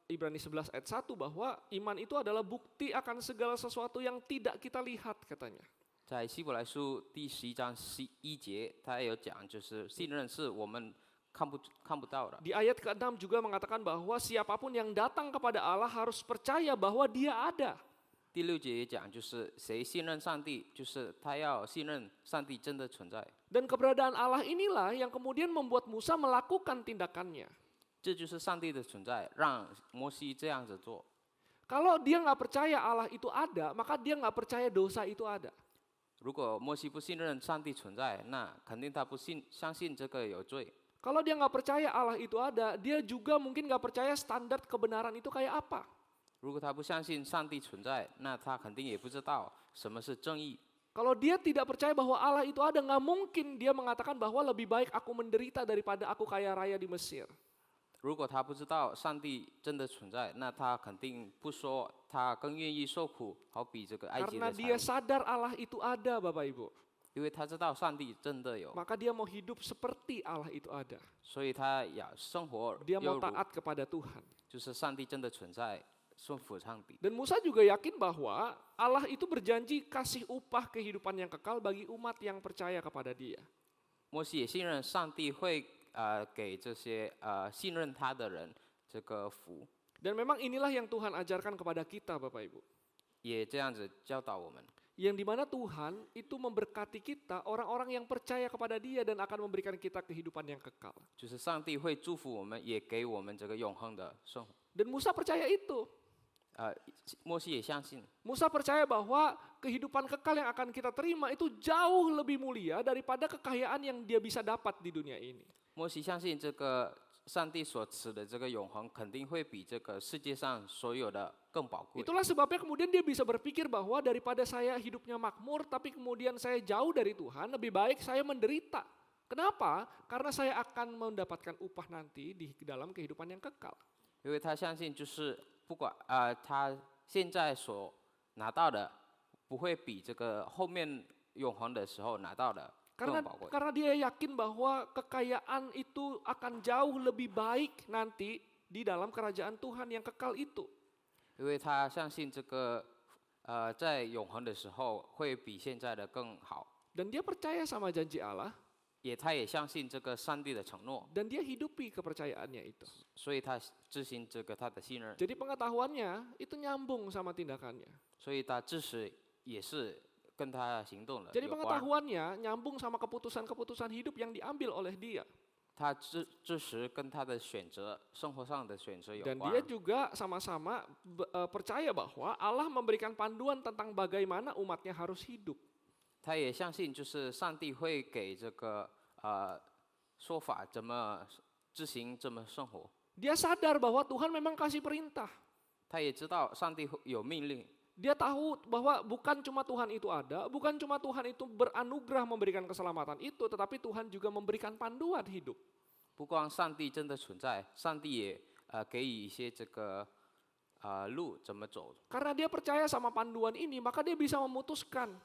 Ibrani 11 ayat 1 bahwa iman itu adalah bukti akan segala sesuatu yang tidak kita lihat, katanya. 在希伯来书第11章11节，他也有讲，就是信任是我们看不到的。 Di ayat ke-6 juga mengatakan bahwa siapapun yang datang kepada Allah harus percaya bahwa dia ada. 第6节也讲，就是谁信任上帝，就是他要信任上帝真的存在。 Dan keberadaan Allah inilah yang kemudian membuat Musa melakukan tindakannya. 这就是上帝的存在，让摩西这样子做。 Kalau dia nggak percaya Allah itu ada, maka dia nggak percaya dosa itu ada. 如果摩西不信任上帝存在，那肯定他不相信这个有罪。 Kalau dia nggak percaya Allah itu ada, dia juga mungkin nggak percaya standar kebenaran itu kayak apa. 如果他不相信上帝存在，那他肯定也不知道什么是正义。 Kalau dia tidak percaya bahwa Allah itu ada, nggak mungkin dia mengatakan bahwa lebih baik aku menderita daripada aku kaya raya di Mesir. 如果他不知道上帝真的存在，那他肯定不说他更愿意受苦，好比这个埃及 Karena 的 dia 财物， sadar Allah itu ada, Bapak Ibu. 因为他知道上帝真的有， Maka dia mau hidup seperti Allah itu ada. 所以他要生活 Dia 犹 mau 如 taat kepada Tuhan. 就是上帝真的存在，顺服上帝。 Dan Musa juga yakin bahwa Allah itu berjanji kasih upah kehidupan yang kekal bagi umat yang percaya kepada dia. 摩西也信任上帝会给这些信任他的人这个福， Dan memang inilah yang Tuhan ajarkan kepada kita, Bapak Ibu. 也这样子教导我们。 Yang dimana Tuhan itu memberkati kita, orang-orang yang percaya kepada dia dan akan memberikan kita kehidupan yang kekal. 就是上帝会祝福我们，也给我们这个永恒的生活。 Dan Musa percaya itu. 摩西也相信， Musa percaya bahwa kehidupan kekal yang akan kita terima itu jauh lebih mulia daripada kekayaan yang dia bisa dapat di dunia ini. 摩西相信这个上帝所赐的这个永恒，肯定会比这个世界上所有的更宝贵。 Itulah sebabnya kemudian dia bisa berpikir bahwa daripada saya hidupnya makmur tapi kemudian saya jauh dari Tuhan, lebih baik saya menderita. Kenapa? Karena saya akan mendapatkan upah nanti di dalam kehidupan yang kekal. 因为他相信，就是不管他现在所拿到的，不会比这个后面永恒的时候拿到的更宝贵。 Karena dia yakin bahwa kekayaan itu akan jauh lebih baik nanti di dalam kerajaan Tuhan yang kekal itu. 因为他相信这个在永恒的时候会比现在的更好， Dan dia percaya sama janji Allah 他也相信这个上帝的承诺， dan dia hidupi kepercayaannya itu. 所以他执行这个他的信任， Jadi pengetahuannya itu nyambung sama tindakannya. 所以他支持也是跟他行动的 Jadi 有关。 pengetahuannya nyambung sama keputusan-keputusan hidup yang diambil oleh dia. 他支持跟他的选择，生活上的选择有 Dan 关 dia。juga sama-sama percaya bahwa Allah memberikan panduan tentang bagaimana umatnya harus hidup. 他也相信，就是上帝会给这个说法，怎么执行，怎么生活。 Dia sadar bahwa Tuhan memang kasih perintah. 他也知道上帝会有命令， Dia tahu bahwa bukan cuma Tuhan itu ada, bukan cuma Tuhan itu beranugerah memberikan keselamatan itu, tetapi Tuhan juga memberikan panduan hidup. 不光上帝真的存在，上帝也给予一些这个路怎么走。 Karena dia percaya sama panduan ini, maka dia bisa memutuskan.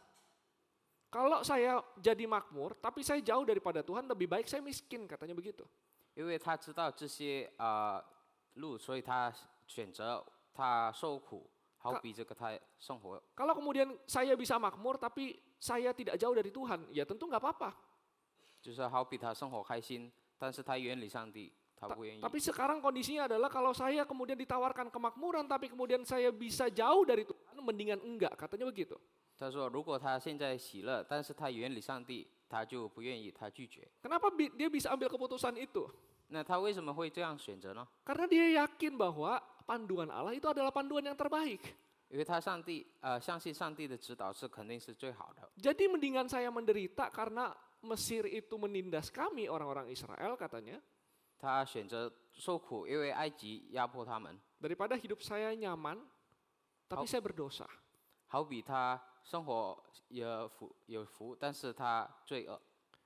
Kalau saya jadi makmur, tapi saya jauh daripada Tuhan, lebih baik saya miskin, katanya begitu. 因为他知道这些路，所以他选择他受苦，好比这个他生活。 Kalau kemudian saya bisa makmur, tapi saya tidak jauh dari Tuhan, ya tentu nggak apa-apa. 就是好比他生活开心，但是他远离上帝，他不愿意。 Tapi sekarang kondisinya adalah kalau saya kemudian ditawarkan kemakmuran, tapi kemudian saya bisa jauh dari Tuhan, mendingan enggak, katanya begitu. 他说，如果他现在喜乐，但是他远离上帝，他就不愿意，他拒绝。 Kenapa dia bisa ambil keputusan itu? 那他为什么会这样选择呢？ Karena dia yakin bahwa panduan Allah itu adalah panduan yang terbaik. 因为他相信上帝的指导是肯定是最好的。 Jadi mendingan saya menderita karena Mesir itu menindas kami orang-orang Israel, katanya, 他选择受苦，因为埃及压迫他们， daripada hidup saya nyaman, tapi saya berdosa. 好比他生活有福，但是他罪恶。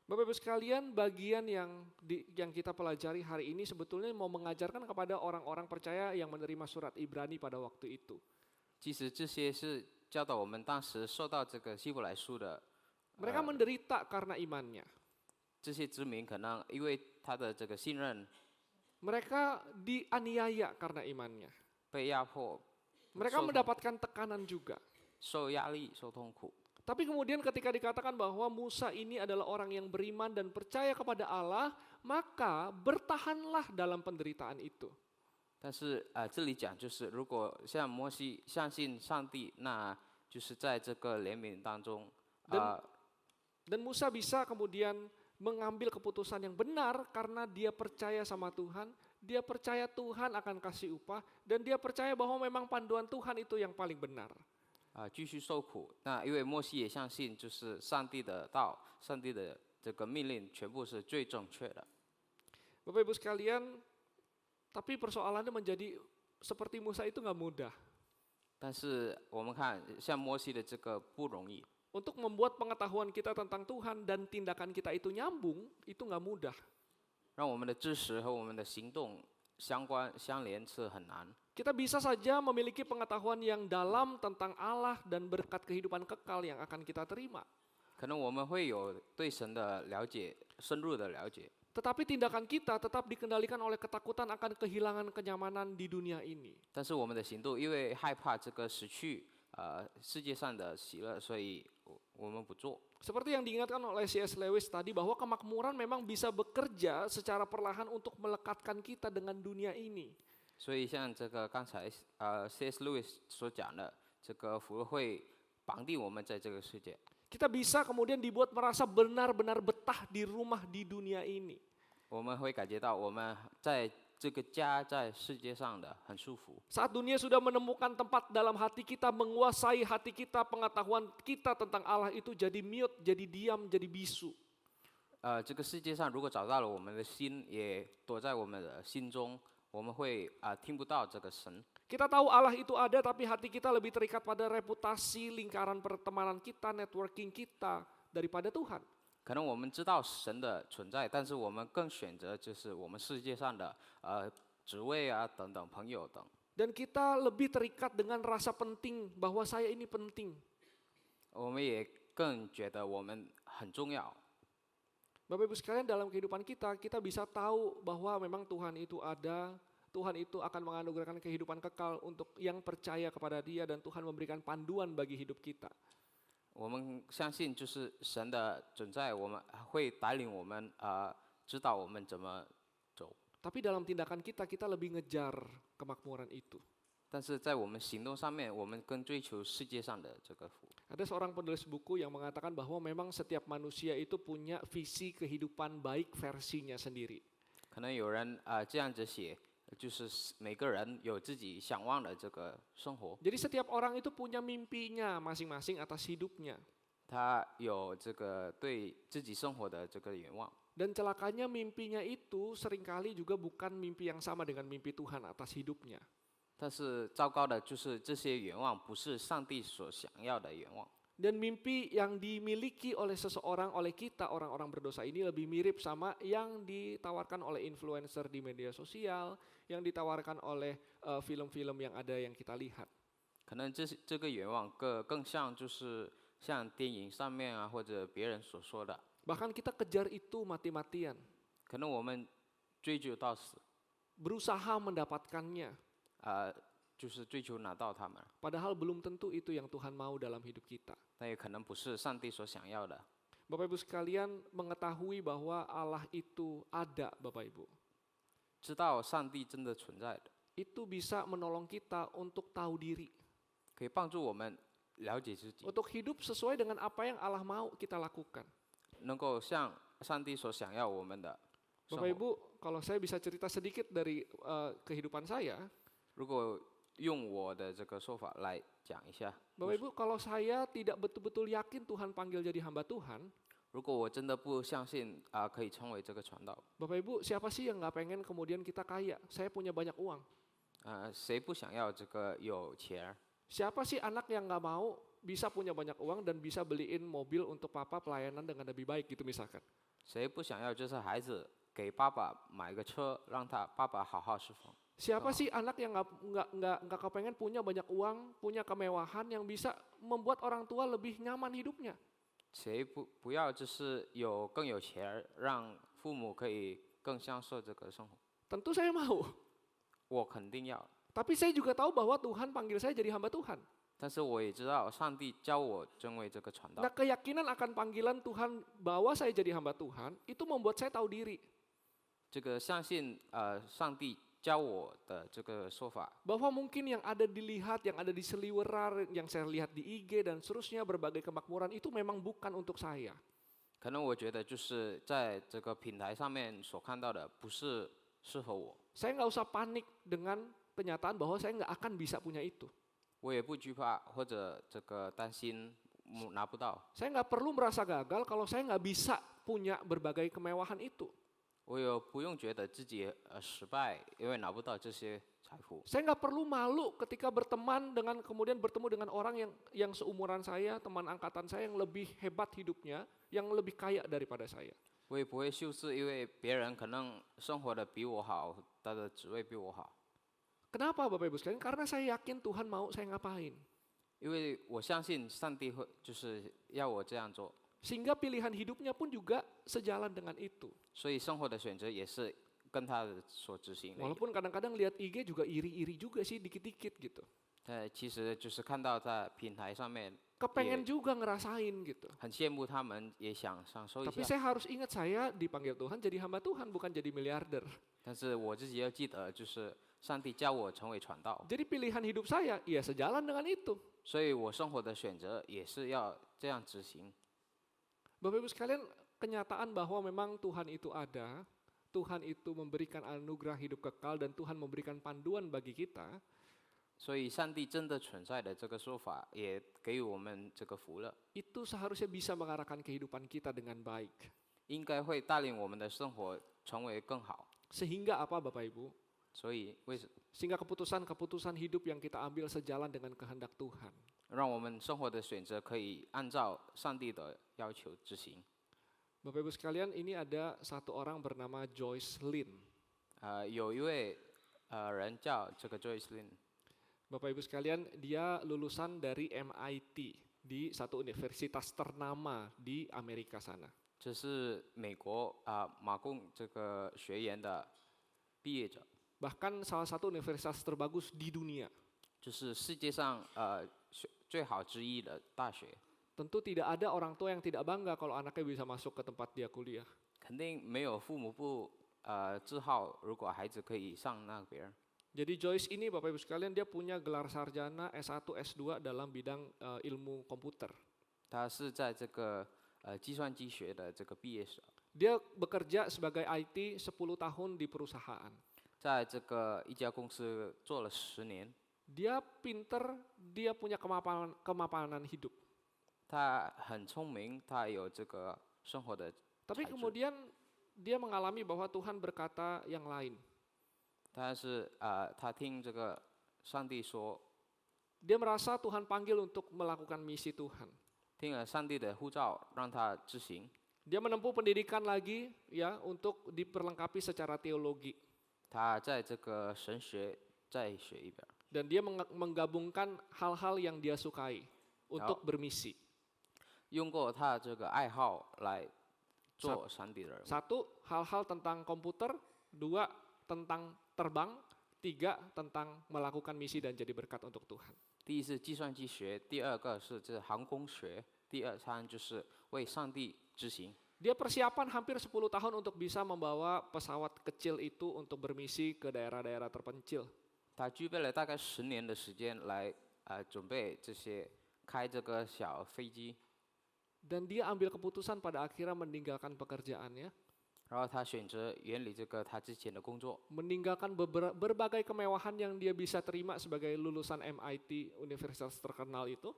Bapak Ibu sekalian, bagian yang kita pelajari hari ini sebetulnya mau mengajarkan kepada orang-orang percaya yang menerima surat Ibrani pada waktu itu. 其实这些是教导我们当时受到这个希伯来书的 Mereka menderita karena imannya. 这些子民，可能因为他的这个信任 Mereka dianiaya karena imannya. 被压迫， Mereka mendapatkan tekanan juga. 受压力、受痛苦。 Tapi kemudian ketika dikatakan bahwa Musa ini adalah orang yang beriman dan percaya kepada Allah, maka bertahanlah dalam penderitaan itu. 但是这里讲就是，如果像摩西相信上帝，那就是在这个怜悯当中， Dan Musa bisa kemudian mengambil keputusan yang benar karena dia percaya sama Tuhan, dia percaya Tuhan akan kasih upah, dan dia percaya bahwa memang panduan Tuhan itu yang paling benar. 继续受苦。那因为摩西也相信，就是上帝的道、上帝的这个命令全部是最正确的。 Bapak Ibu sekalian, tapi persoalannya menjadi seperti Musa itu nggak mudah. 但是我们看，像摩西的这个不容易， Untuk membuat pengetahuan kita tentang Tuhan dan tindakan kita itu nyambung, itu nggak mudah. 让我们的知识和我们的行动相连是很难。 Kita bisa saja memiliki pengetahuan yang dalam tentang Allah dan berkat kehidupan kekal yang akan kita terima. 可能我们会有对神的了解，深入的了解， Tetapi tindakan kita tetap dikendalikan oleh ketakutan akan kehilangan kenyamanan di dunia ini. 但是我们的行动因为害怕这个失去世界上的喜乐，所以我们不做。 Seperti yang diingatkan oleh C.S. Lewis tadi bahwa kemakmuran memang bisa bekerja secara perlahan untuk melekatkan kita dengan dunia ini. 所以像这个刚才C.S. Lewis 所讲的，这个福会绑定我们在这个世界。 Kita bisa kemudian dibuat merasa benar-benar betah di rumah di dunia ini. 我们会感觉到我们在这个家在世界上的很舒服。 Saat dunia sudah menemukan tempat dalam hati kita, menguasai hati kita, pengetahuan kita tentang Allah itu jadi mute, jadi diam, jadi bisu. 这个世界上如果找到了我们的心，也躲在我们的心中，我们会听不到这个神。 Kita tahu Allah itu ada, tapi hati kita lebih terikat pada reputasi, lingkaran pertemanan kita, networking kita daripada Tuhan. 可能我们知道神的存在，但是我们更选择就是我们世界上的职位啊等等朋友等。 Dan kita lebih terikat dengan rasa penting bahwa saya ini penting. 我们也更觉得我们很重要。 Bapak Ibu sekalian, dalam kehidupan kita, kita bisa tahu bahwa memang Tuhan itu ada, Tuhan itu akan menganugerahkan kehidupan kekal untuk yang percaya kepada Dia, dan Tuhan memberikan panduan bagi hidup kita. 我们相信就是神的存在，我们会带领我们知道我们怎么走。 Tapi dalam tindakan kita, kita lebih ngejar kemakmuran itu. 但是在我们行动上面，我们更追求世界上的这个福。 Ada seorang penulis buku yang mengatakan bahwa memang setiap manusia itu punya visi kehidupan baik versinya sendiri. 可能有人这样子写，就是每个人有自己想望的这个生活， Jadi setiap orang itu punya mimpinya masing-masing atas hidupnya. 他有这个对自己生活的这个愿望。 Dan celakanya mimpinya itu seringkali juga bukan mimpi yang sama dengan mimpi Tuhan atas hidupnya. 但是糟糕的就是这些愿望不是上帝所想要的愿望。 Dan mimpi yang dimiliki oleh seseorang, oleh kita orang-orang berdosa ini lebih mirip sama yang ditawarkan oleh influencer di media sosial, yang ditawarkan oleh film-film yang ada yang kita lihat. 可能这个愿望更像就是像电影上面啊或者别人所说的， Bahkan kita kejar itu mati-matian, 可能我们追求到死， berusaha mendapatkannya. 就是追求拿到他们， Padahal belum tentu itu yang Tuhan mau dalam hidup kita. 但也可能不是上帝所想要的。 Bapak Ibu sekalian mengetahui bahwa Allah itu ada, Bapak Ibu. 知道上帝真的存在的， Itu bisa menolong kita untuk tahu diri. 可以帮助我们了解自己， Untuk hidup sesuai dengan apa yang Allah mau kita lakukan. 能够像上帝所想要我们的生 Bapak 活。 Ibu, kalau saya bisa cerita sedikit dari kehidupan saya. 如果用我的这个说法来讲一下， Bapak Ibu, kalau saya tidak betul-betul yakin Tuhan panggil jadi hamba Tuhan, 如果我真的不相信可以成为这个传道， Bapak Ibu, siapa sih yang nggak pengen kemudian kita kaya? Saya punya banyak uang. 谁不想要这个有钱？ Siapa sih anak yang nggak mau bisa punya banyak uang dan bisa beliin mobil untuk papa pelayanan dengan lebih baik gitu misalkan. 谁不想要就是孩子给爸爸买个车，让他爸爸好好侍奉？ Siapa sih anak yang nggak kepengen punya banyak uang, punya kemewahan yang bisa membuat orang tua lebih nyaman hidupnya? 谁不要就是更有钱，让父母可以更享受这个生活？ Tentu saya mau. 我肯定要， Tapi saya juga tahu bahwa Tuhan panggil saya jadi hamba Tuhan. 但是我也知道上帝教我成为这个传道 Nah, keyakinan akan panggilan Tuhan bahwa saya jadi hamba Tuhan itu membuat saya tahu diri. 这个相信上帝教我的这个说法， Bahwa mungkin yang ada dilihat, yang ada di seliweran, yang saya lihat di IG dan seterusnya berbagai kemakmuran itu memang bukan untuk saya. 可能我觉得就是在这个平台上面所看到的不是适合我， Saya nggak usah panik dengan kenyataan bahwa saya nggak akan bisa punya itu. 我也不惧怕或者这个担心拿不到， Saya nggak perlu merasa gagal kalau saya nggak bisa punya berbagai kemewahan itu. 我也不用觉得自己失败，因为拿不到这些财富。 Saya nggak perlu malu ketika berteman dengan kemudian bertemu dengan orang yang seumuran saya, teman angkatan saya yang lebih hebat hidupnya, yang lebih kaya daripada saya. 我也不会羞耻，因为别人可能生活的比我好，他的职位比我好。 Kenapa Bapak Ibu sekalian? Karena saya yakin Tuhan mau saya ngapain. 因为我相信上帝会就是要我这样做， Sehingga pilihan hidupnya pun juga sejalan dengan itu. 所以生活的选择也是跟他的所执行的。 Walaupun kadang-kadang lihat IG juga iri-iri juga sih dikit-dikit gitu. 其实就是看到在平台上面 Kepengen juga ngerasain gitu. 很羡慕他们，也想享受一 Tapi 下。 saya harus ingat saya dipanggil Tuhan jadi hamba Tuhan bukan jadi miliarder. 但是我自己要记得，就是上帝教我成为传道， Jadi pilihan hidup saya ya sejalan dengan itu. 所以我生活的选择也是要这样执行。 Bapak Ibu sekalian, kenyataan bahwa memang Tuhan itu ada, Tuhan itu memberikan anugerah hidup kekal dan Tuhan memberikan panduan bagi kita, 所以上帝真的存在的这个说法，也给予我们这个福乐， itu seharusnya bisa mengarahkan kehidupan kita dengan baik. 应该会带领我们的生活成为更好。 Sehingga apa Bapak Ibu? 所以Sehingga keputusan-keputusan hidup yang kita ambil sejalan dengan kehendak Tuhan. 让我们生活的选择可以按照上帝的要求执行。 Bapak Ibu sekalian, ini ada satu orang bernama Joyce Lin. 有一位人叫这个 Joyce Lin， Bapak Ibu sekalian, dia lulusan dari MIT di satu universitas ternama di Amerika sana. 这是美国马共这个学研的毕业者， Bahkan salah satu universitas terbagus di dunia. 就是世界上最好之一的大学。 Tentu tidak ada orang tua yang tidak bangga kalau anaknya bisa masuk ke tempat dia kuliah. 肯定没有父母不自豪，如果孩子可以上那边。 Jadi Joyce ini Bapak Ibu sekalian dia punya gelar sarjana S1, S2 dalam bidang ilmu komputer. 他是在这个计算机学的这个毕业生， Dia bekerja sebagai IT 10 tahun di perusahaan. 在这个一家公司做了10年。 Dia pinter, dia punya kemapanan hidup. 他很聪明，他有这个生活的 Tapi 才智， kemudian dia mengalami bahwa Tuhan berkata yang lain. 但是他听这个上帝说， Dia merasa Tuhan panggil untuk melakukan misi Tuhan. 听了上帝的呼召，让他执行。 Dia menempuh pendidikan lagi ya untuk diperlengkapi secara teologi. 他在这个神学再学一遍， Dan dia menggabungkan hal-hal yang dia sukai untuk bermisi. 用过他这个爱好来做上帝的人。 Satu, hal-hal tentang komputer. Dua, tentang terbang. Tiga, tentang melakukan misi dan jadi berkat untuk Tuhan. 第一是计算机学，第二个是这航空学，第三就是为上帝执行。 Dia persiapan hampir 10 tahun untuk bisa membawa pesawat kecil itu untuk bermisi ke daerah-daerah terpencil. 他具备了大概10年的时间来准备这些开这个小飞机， Dan dia ambil keputusan pada akhirnya meninggalkan pekerjaannya, 然后他选择远离这个他之前的工作， meninggalkan berbagai kemewahan yang dia bisa terima sebagai lulusan MIT universitas terkenal itu,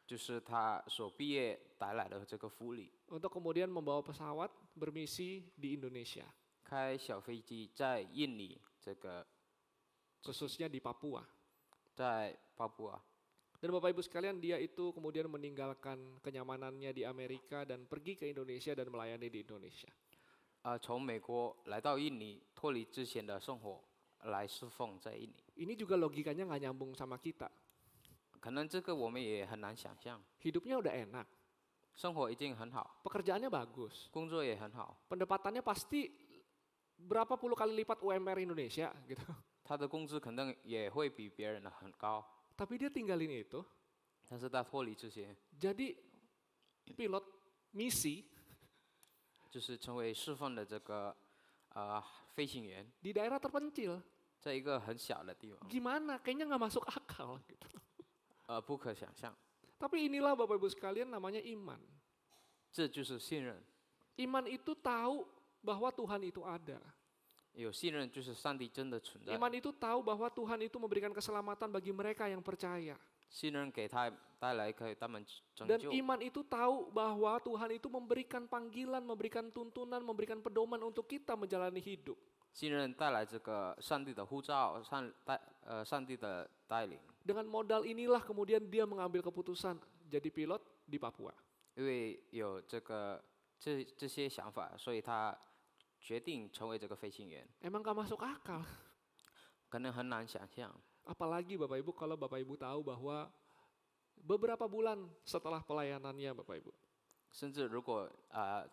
就是他所毕业带来的这个福利， untuk kemudian membawa pesawat bermisi di Indonesia, 开小飞机在印尼这个 khususnya di Papua. 在巴布亚。 Dan Bapak Ibu sekalian, dia itu kemudian meninggalkan kenyamanannya di Amerika dan pergi ke Indonesia dan melayani di Indonesia. 从美国来到印尼，脱离之前的生活，来侍奉在印尼。 Ini juga logikanya nggak nyambung sama kita. 可能这个我们也很难想象， Hidupnya udah enak, 生活已经很好， pekerjaannya bagus, 工作也很好， pendapatannya pasti berapa puluh kali lipat UMR Indonesia gitu. 他的工资肯定也会比别人的很高， Tapi dia tinggalin itu, 但是他脱离这些， jadi pilot misi 就是成为侍奉的这个飞行员， di daerah terpencil. 在一个很小的地方， Gimana? Kayaknya nggak masuk akal gitu. 不可想象。 Tapi inilah Bapak Ibu sekalian namanya iman. 这就是信任， Iman itu tahu bahwa Tuhan itu ada. 有信任就是上帝真的存在， Iman itu tahu bahwa Tuhan itu memberikan keselamatan bagi mereka yang percaya. 信任给他带来可以他们拯 Dan 救， iman itu tahu bahwa Tuhan itu memberikan panggilan, memberikan tuntunan, memberikan pedoman untuk kita menjalani hidup. 信任带来这个上帝的呼召，上帝的带领。 Dengan modal inilah kemudian dia mengambil keputusan jadi pilot di Papua. 因为有这些想法，所以他决定成为这个飞行员， Emang gak masuk akal. 可能很难想象。 Apalagi Bapak Ibu kalau Bapak Ibu tahu bahwa beberapa bulan setelah pelayanannya Bapak Ibu. 甚至如果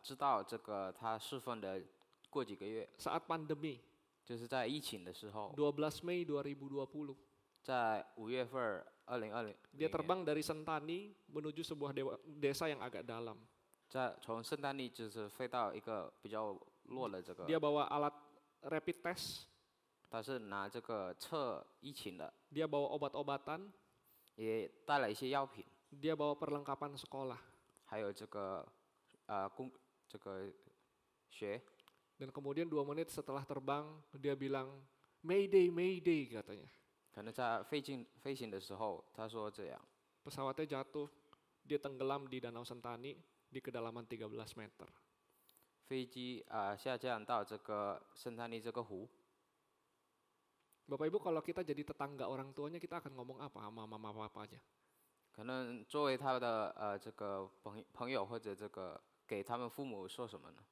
知道这个他侍奉的过几个月， Saat pandemi, 就是在疫情的时候， 12 Mei 2020. 在5月份2020， Dia terbang dari Sentani menuju sebuah desa yang agak dalam. 从圣丹利就是飞到一个比较弱的这个， Dia bawa alat rapid test, 他是拿这个测疫情的， dia bawa obat-obatan, 也带了一些药品， dia bawa perlengkapan sekolah. 还有这个这个学。 Dan kemudian 2 menit setelah terbang, dia bilang, Mayday, Mayday katanya. 可能在飞行的时候，他说这样， Pesawatnya jatuh, dia tenggelam di Danau Sentani di kedalaman 13 meter. 飞机下降到这个圣丹尼这个湖。 Bapak Ibu kalau kita jadi tetangga orang tuanya kita akan ngomong apa sama mama papanya? 可能作为他的这个朋友或者这个给他们父母说什么呢？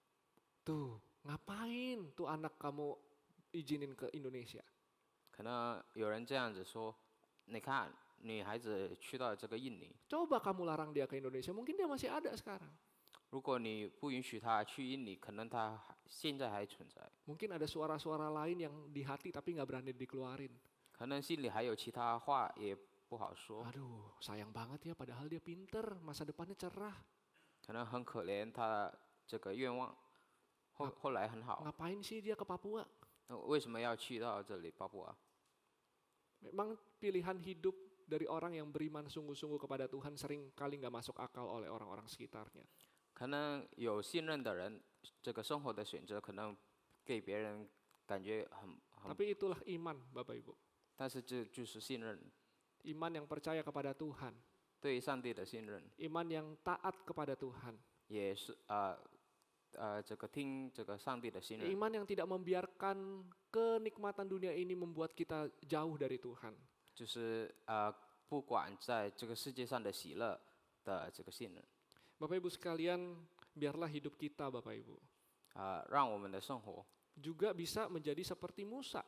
Tuh, ngapain tuh anak kamu izinin ke Indonesia? 可能有人这样子说，你看女孩子去到这个印尼， Coba kamu larang dia ke Indonesia, mungkin dia masih ada sekarang. 如果你不允许她去印尼，可能她现在还存在， Mungkin ada suara-suara lain yang di hati tapi nggak berani dikeluarin. 可能心里还有其他话也不好说， Aduh, sayang banget ya padahal dia pinter, masa depannya cerah. 可能很可怜，她这个愿望后来很好， Ngapain sih dia ke Papua? 那为什么要去到这里巴布亚？ Memang pilihan hidup dari orang yang beriman sungguh-sungguh kepada Tuhan sering kali nggak masuk akal oleh orang-orang sekitarnya. 可能有信任的人，这个生活的选择可能给别人感觉很， Tapi itulah iman, Bapak Ibu. 但是这就是信任， Iman yang percaya kepada Tuhan, 对于上帝的信任， iman yang taat kepada Tuhan, 也是这个听这个上帝的信任， iman yang tidak membiarkan kenikmatan dunia ini membuat kita jauh dari Tuhan. 就是不管在这个世界上的喜乐的这个信任， Bapak Ibu sekalian, biarlah hidup kita, Bapak Ibu, 让我们的生活 juga bisa menjadi seperti Musa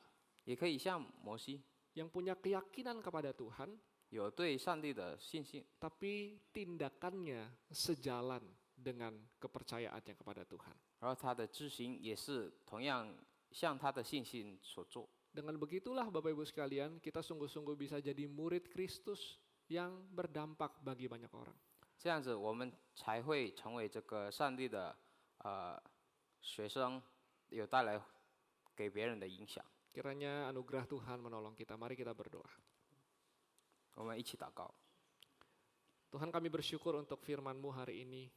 也可以像摩西 yang punya keyakinan kepada Tuhan, 有对上帝的信心， tapi tindakannya sejalan dengan kepercayaannya kepada Tuhan. 然后他的知行也是同样像他的信心所做。 Dengan begitulah Bapak Ibu sekalian, kita sungguh-sungguh bisa jadi murid Kristus yang berdampak bagi banyak orang. 这样子，我们才会成为这个上帝的学生，有带来给别人的影响。 Kiranya anugerah Tuhan menolong kita. Mari kita berdoa. 我们一起祷告， Tuhan kami bersyukur untuk firman-Mu hari ini.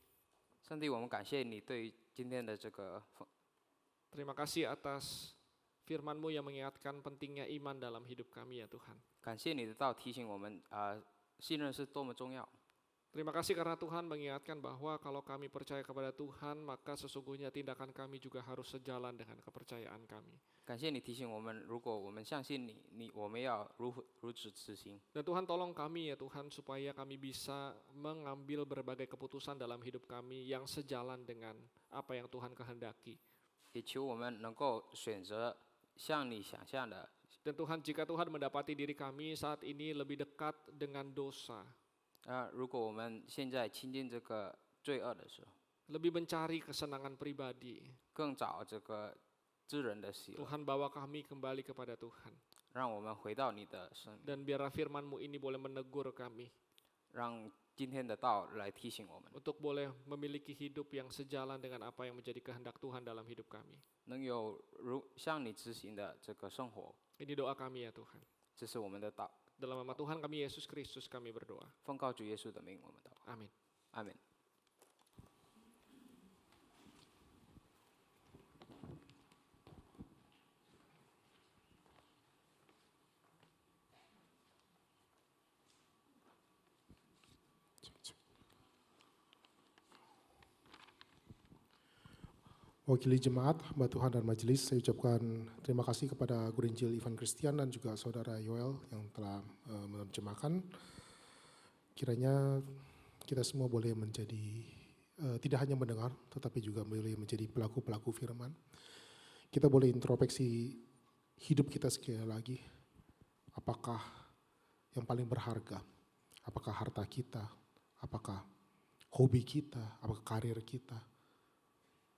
上帝，我们感谢你对于今天的这个， Terima kasih atas firman-Mu yang mengingatkan pentingnya iman dalam hidup kami ya Tuhan. 感谢你的道提醒我们信任是多么重要。 Terima kasih karena Tuhan mengingatkan bahwa kalau kami percaya kepada Tuhan, maka sesungguhnya tindakan kami juga harus sejalan dengan kepercayaan kami. 感谢你提醒我们，如果我们相信你，我们要如此执行。 Dan Tuhan tolong kami ya Tuhan supaya kami bisa mengambil berbagai keputusan dalam hidup kami yang sejalan dengan apa yang Tuhan kehendaki. 也求我们能够选择像你想象的。 Dan Tuhan, jika Tuhan mendapati diri kami saat ini lebih dekat dengan dosa, 如果我们现在亲近这个罪恶的时候， lebih mencari kesenangan pribadi, 更找这个知人的喜乐， Tuhan bawa kami kembali kepada Tuhan. 让我们回到你的身， Dan biarlah firman-Mu ini boleh menegur kami 让今天的道来提醒我们， untuk boleh memiliki hidup yang sejalan dengan apa yang menjadi kehendak Tuhan dalam hidup kami. 能有像你执行的这个生活。 Ini doa kami ya Tuhan. 这是我们的祷， Dalam nama Tuhan kami Yesus Kristus kami berdoa. 奉告主耶稣的名，我们祷告， Amin. 阿门。Wakili jemaat, hamba Tuhan dan majelis, saya ucapkan terima kasih kepada Guru Injil Ivan Christian dan juga Saudara Yoel yang telah menerjemahkan. Kiranya kita semua boleh menjadi, tidak hanya mendengar, tetapi juga boleh menjadi pelaku-pelaku firman. Kita boleh introspeksi hidup kita sekali lagi. Apakah yang paling berharga? Apakah harta kita? Apakah hobi kita? Apakah karir kita?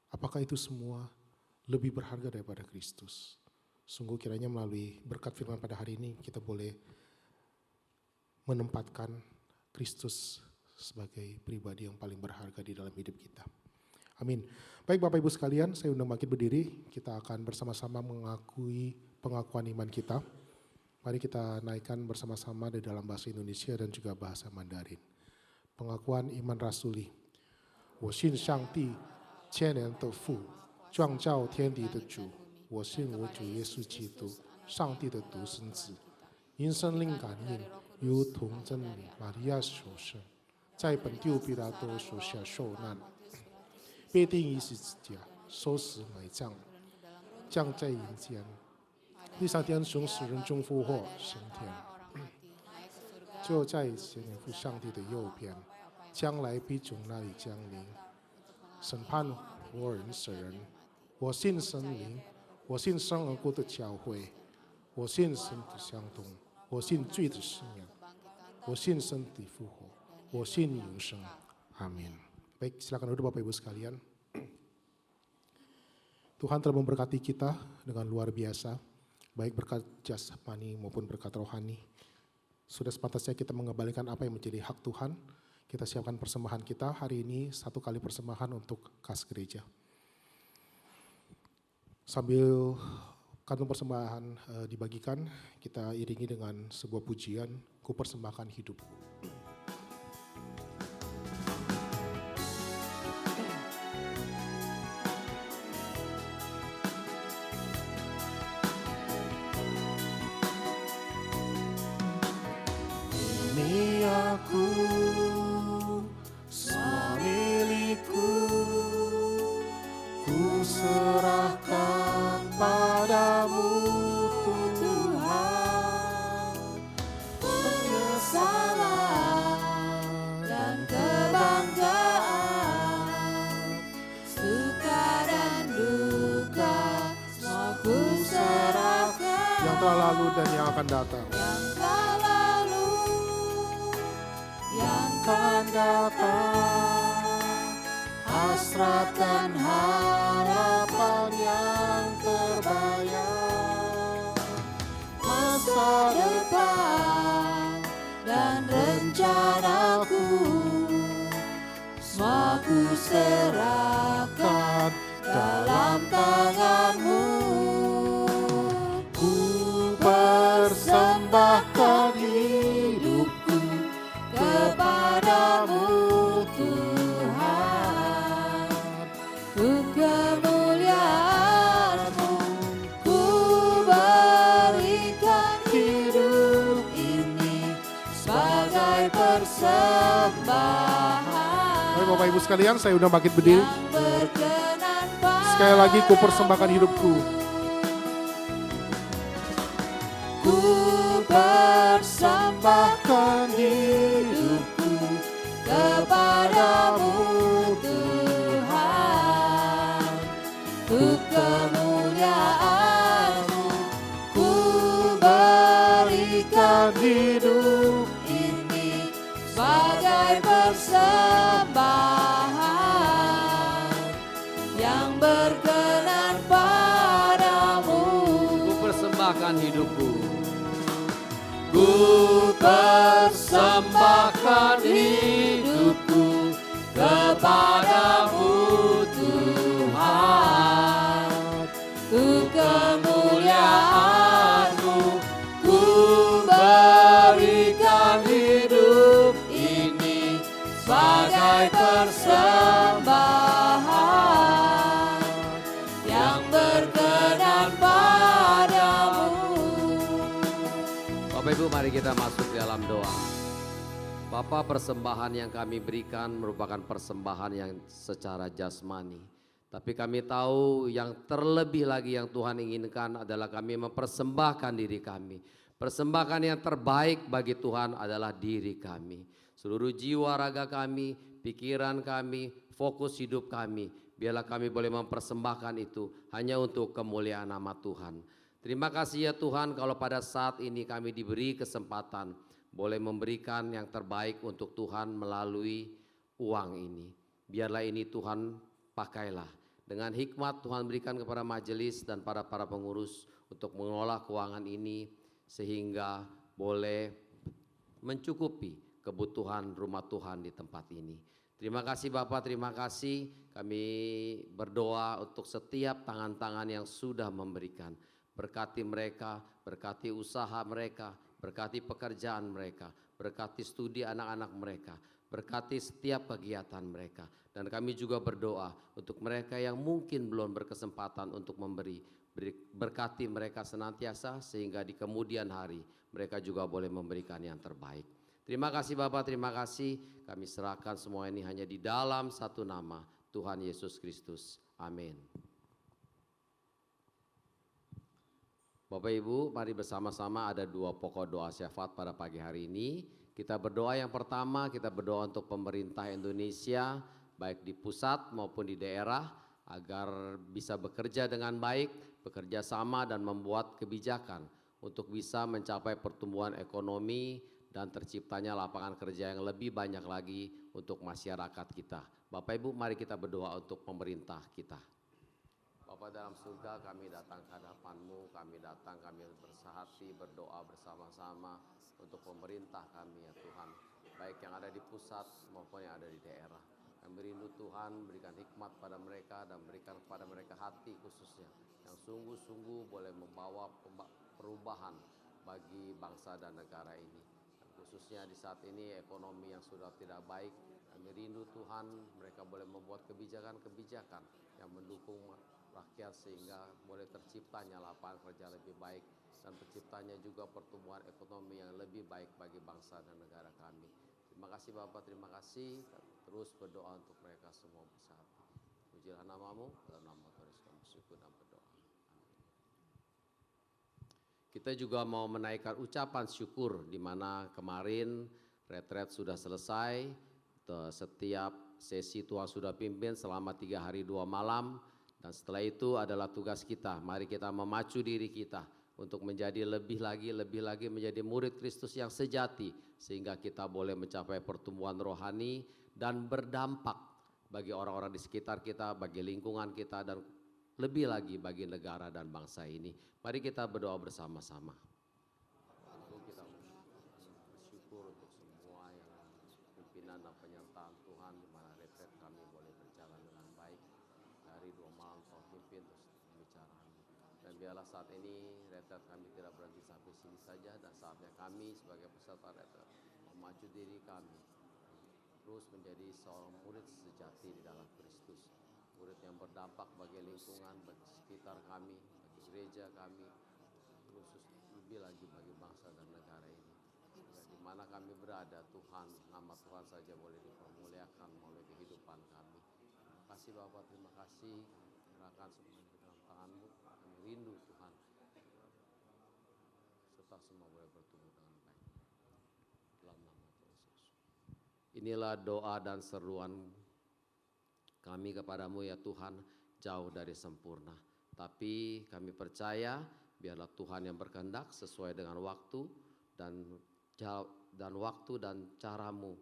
Apakah itu semua lebih berharga daripada Kristus? Sungguh kiranya melalui berkat firman pada hari ini kita boleh menempatkan Kristus sebagai pribadi yang paling berharga di dalam hidup kita. Amin. Baik Bapak Ibu sekalian, saya undang bangkit berdiri. Kita akan bersama-sama mengakui pengakuan iman kita. Mari kita naikkan bersama-sama di dalam bahasa Indonesia dan juga bahasa Mandarin. Pengakuan iman rasuli. 我信上帝 千年的父，创造天地的主，我信我主耶稣基督，上帝的独生子，因圣灵感应，如同真理玛利亚所生，在本丢彼拉多属下受难，被钉于十字架，收拾埋葬，降在人间。地上天雄死人中复活升天，就在前面父上帝的右边，将来必从那里降临，审判活人死人。我信神灵，我信生而过的教会，我信身体相通，我信罪的赦免，我信身体复活，我信永生。Amin. Baik, silakan duduk Bapak Ibu sekalian. Tuhan telah memberkati kita dengan luar biasa, baik berkat jasmani maupun berkat rohani. Sudah sepantasnya kita mengembalikan apa yang menjadi hak Tuhan. Kita siapkan persembahan kita hari ini, 1 kali persembahan untuk kas gereja. Sambil kantung persembahan dibagikan, kita iringi dengan sebuah pujian, Ku persembahkan hidupku. Ini aku, semua milikku, ku serahkan padamu Tuhan. Penyesalan dan kebanggaan, suka dan duka, semua ku serahkan. Yang telah lalu dan yang akan datang. Akan datang, hasrat dan harapan yang terbayang, masa depan dan rencanaku, semua ku serahkan dalam tanganmu. Ku persembahkan hidupku kepadamu Tuhan, untuk kemuliaan-Mu ku berikan hidup ini sebagai persembahan. Baik Bapak Ibu sekalian, saya undang bangkit berdiri. Sekali lagi, ku persembahkan hidupku. Ku persembahkan hidupku kepadamu Tuhan, untuk kemuliaan-Mu ku berikan hidup ini sebagai persembahan yang berkenan padamu. Ku persembahkan hidupku. Ku persembahkan hidupku kepadamu Tuhan, untuk kemuliaan-Mu ku berikan hidup ini sebagai persembahan yang berkenan padamu. Bapak Ibu, mari kita masuk dalam doa. Bapa, persembahan yang kami berikan merupakan persembahan yang secara jasmani. Tapi kami tahu yang terlebih lagi yang Tuhan inginkan adalah kami mempersembahkan diri kami. Persembahkan yang terbaik bagi Tuhan adalah diri kami. Seluruh jiwa raga kami, pikiran kami, fokus hidup kami. Biarlah kami boleh mempersembahkan itu hanya untuk kemuliaan nama Tuhan. Terima kasih ya Tuhan kalau pada saat ini kami diberi kesempatan boleh memberikan yang terbaik untuk Tuhan melalui uang ini. Biarlah ini Tuhan pakailah. Dengan hikmat Tuhan berikan kepada majelis dan para pengurus untuk mengelola keuangan ini sehingga boleh mencukupi kebutuhan rumah Tuhan di tempat ini. Terima kasih Bapak, terima kasih. Kami berdoa untuk setiap tangan-tangan yang sudah memberikan. Berkati mereka, berkati usaha mereka, berkati pekerjaan mereka, berkati studi anak-anak mereka, berkati setiap kegiatan mereka. Dan kami juga berdoa untuk mereka yang mungkin belum berkesempatan untuk memberi, berkati mereka senantiasa sehingga di kemudian hari mereka juga boleh memberikan yang terbaik. Terima kasih Bapak, terima kasih. Kami serahkan semua ini hanya di dalam satu nama, Tuhan Yesus Kristus. Amin. Bapak Ibu, mari bersama-sama ada 2 pokok doa syafaat pada pagi hari ini. Kita berdoa yang pertama, kita berdoa untuk pemerintah Indonesia, baik di pusat maupun di daerah, agar bisa bekerja dengan baik, bekerja sama dan membuat kebijakan untuk bisa mencapai pertumbuhan ekonomi dan terciptanya lapangan kerja yang lebih banyak lagi untuk masyarakat kita. Bapak Ibu, mari kita berdoa untuk pemerintah kita. Bapa dalam surga, kami datang ke hadapan-Mu, kami bersahati, berdoa bersama-sama untuk pemerintah kami ya Tuhan, baik yang ada di pusat maupun yang ada di daerah. Kami rindu Tuhan, berikan hikmat pada mereka dan berikan kepada mereka hati khususnya yang sungguh-sungguh boleh membawa perubahan bagi bangsa dan negara ini. Dan khususnya di saat ini ekonomi yang sudah tidak baik, kami rindu Tuhan mereka boleh membuat kebijakan-kebijakan yang mendukung rakyat sehingga boleh terciptanya lapangan kerja lebih baik dan terciptanya juga pertumbuhan ekonomi yang lebih baik bagi bangsa dan negara kami. Terima kasih Bapak, terima kasih. Terus berdoa untuk mereka semua bersatu. Pujilah nama-Mu, dalam nama Tuhan Yesus kami bersyukur dan berdoa. Amin. Kita juga mau menaikkan ucapan syukur di mana kemarin retret sudah selesai. Setiap sesi Tuhan sudah pimpin selama 3 hari 2 malam. Dan setelah itu adalah tugas kita, mari kita memacu diri kita untuk menjadi lebih lagi menjadi murid Kristus yang sejati. Sehingga kita boleh mencapai pertumbuhan rohani dan berdampak bagi orang-orang di sekitar kita, bagi lingkungan kita dan lebih lagi bagi negara dan bangsa ini. Mari kita berdoa bersama-sama. Kita bersyukur untuk semua yang pimpinan dan penyertaan Tuhan di mana retret kami boleh berjalan dengan baik. Dari 2 malam Tuhan pimpin terus pembicaraan. Dan biarlah saat ini retret kami tidak berhenti sampai sini saja dan saatnya kami sebagai peserta retret memacu diri kami terus menjadi seorang murid sejati di dalam Kristus. Murid yang berdampak bagi lingkungan, bagi sekitar kami, bagi gereja kami, khusus lebih lagi bagi bangsa dan negara ini. Di mana kami berada, Tuhan, nama Tuhan saja boleh dipermuliakan melalui kehidupan kami. Terima kasih Bapak, terima kasih. Serahkan semuanya ke dalam tangan-Mu. Kami rindu Tuhan. Serta semua boleh bertumbuh dengan baik. Dalam nama Tuhan Yesus. Inilah doa dan seruan kami kepadamu ya Tuhan, jauh dari sempurna. Tapi kami percaya biarlah Tuhan yang berkehendak sesuai dengan waktu dan waktu dan caramu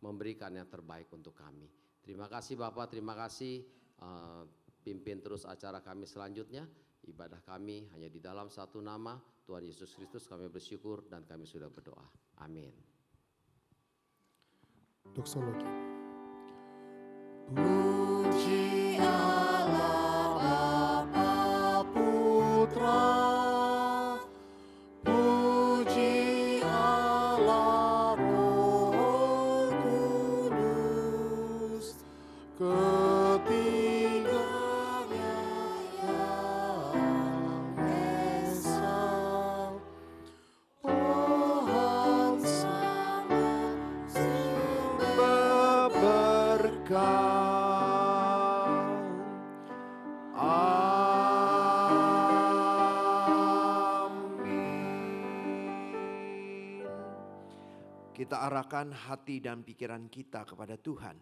memberikan yang terbaik untuk kami. Terima kasih Bapak, terima kasih. Pimpin terus acara kami selanjutnya. Ibadah kami hanya di dalam satu nama, Tuhan Yesus Kristus kami bersyukur dan kami sudah berdoa. Amin. Doksologi. Puji Allah Bapa Putra, puji Allah Roh Kudus, ketiganya yang esa, pohon sama sumber berkah. Kita arahkan hati dan pikiran kita kepada Tuhan.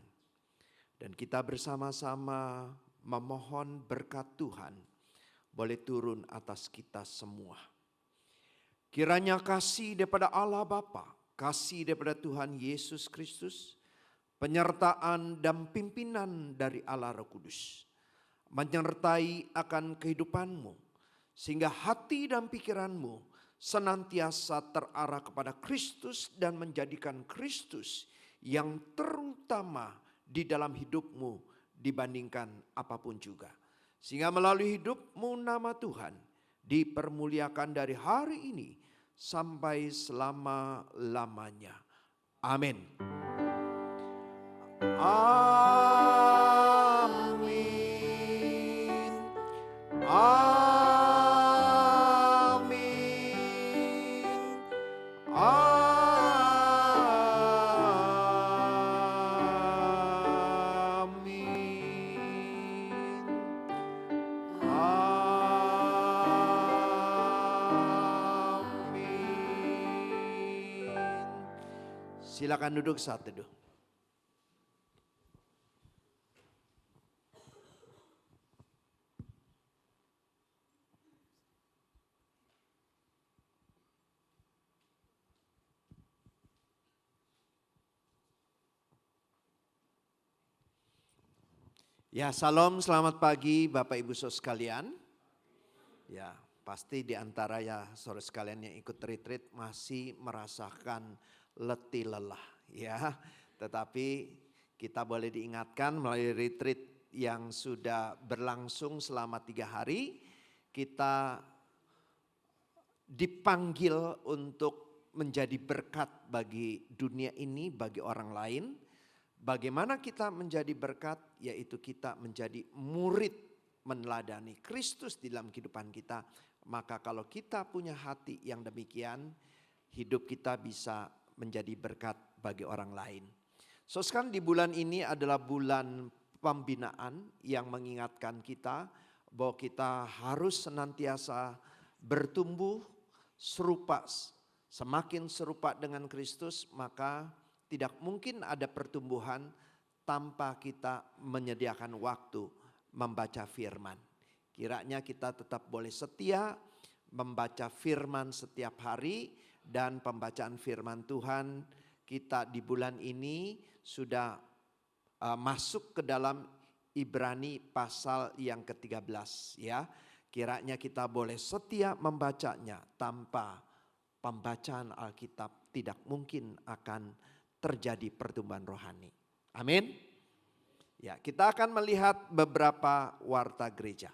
Dan kita bersama-sama memohon berkat Tuhan boleh turun atas kita semua. Kiranya kasih daripada Allah Bapa, kasih daripada Tuhan Yesus Kristus, penyertaan dan pimpinan dari Allah Roh Kudus menyertai akan kehidupanmu, sehingga hati dan pikiranmu senantiasa terarah kepada Kristus dan menjadikan Kristus yang terutama di dalam hidupmu dibandingkan apapun juga. Sehingga melalui hidupmu nama Tuhan dipermuliakan dari hari ini sampai selama-lamanya. Amin. Amin. Amin. Amin. Silakan duduk saat teduh. Ya, salam, selamat pagi Bapak Ibu Saudara sekalian. Ya, pasti di antara ya saudara sekalian yang ikut retreat masih merasakan letih lelah ya. Tetapi kita boleh diingatkan melalui retreat yang sudah berlangsung selama 3 hari, kita dipanggil untuk menjadi berkat bagi dunia ini, bagi orang lain. Bagaimana kita menjadi berkat? Yaitu kita menjadi murid meneladani Kristus di dalam kehidupan kita. Maka kalau kita punya hati yang demikian, hidup kita bisa menjadi berkat bagi orang lain. So sekarang di bulan ini adalah bulan pembinaan yang mengingatkan kita bahwa kita harus senantiasa bertumbuh serupa, semakin serupa dengan Kristus, maka tidak mungkin ada pertumbuhan tanpa kita menyediakan waktu membaca firman. Kiranya kita tetap boleh setia membaca firman setiap hari, dan pembacaan firman Tuhan kita di bulan ini sudah masuk ke dalam Ibrani pasal yang ke-13 ya. Kiranya kita boleh setia membacanya, tanpa pembacaan Alkitab tidak mungkin akan terjadi pertumbuhan rohani. Amin. Ya, kita akan melihat beberapa warta gereja.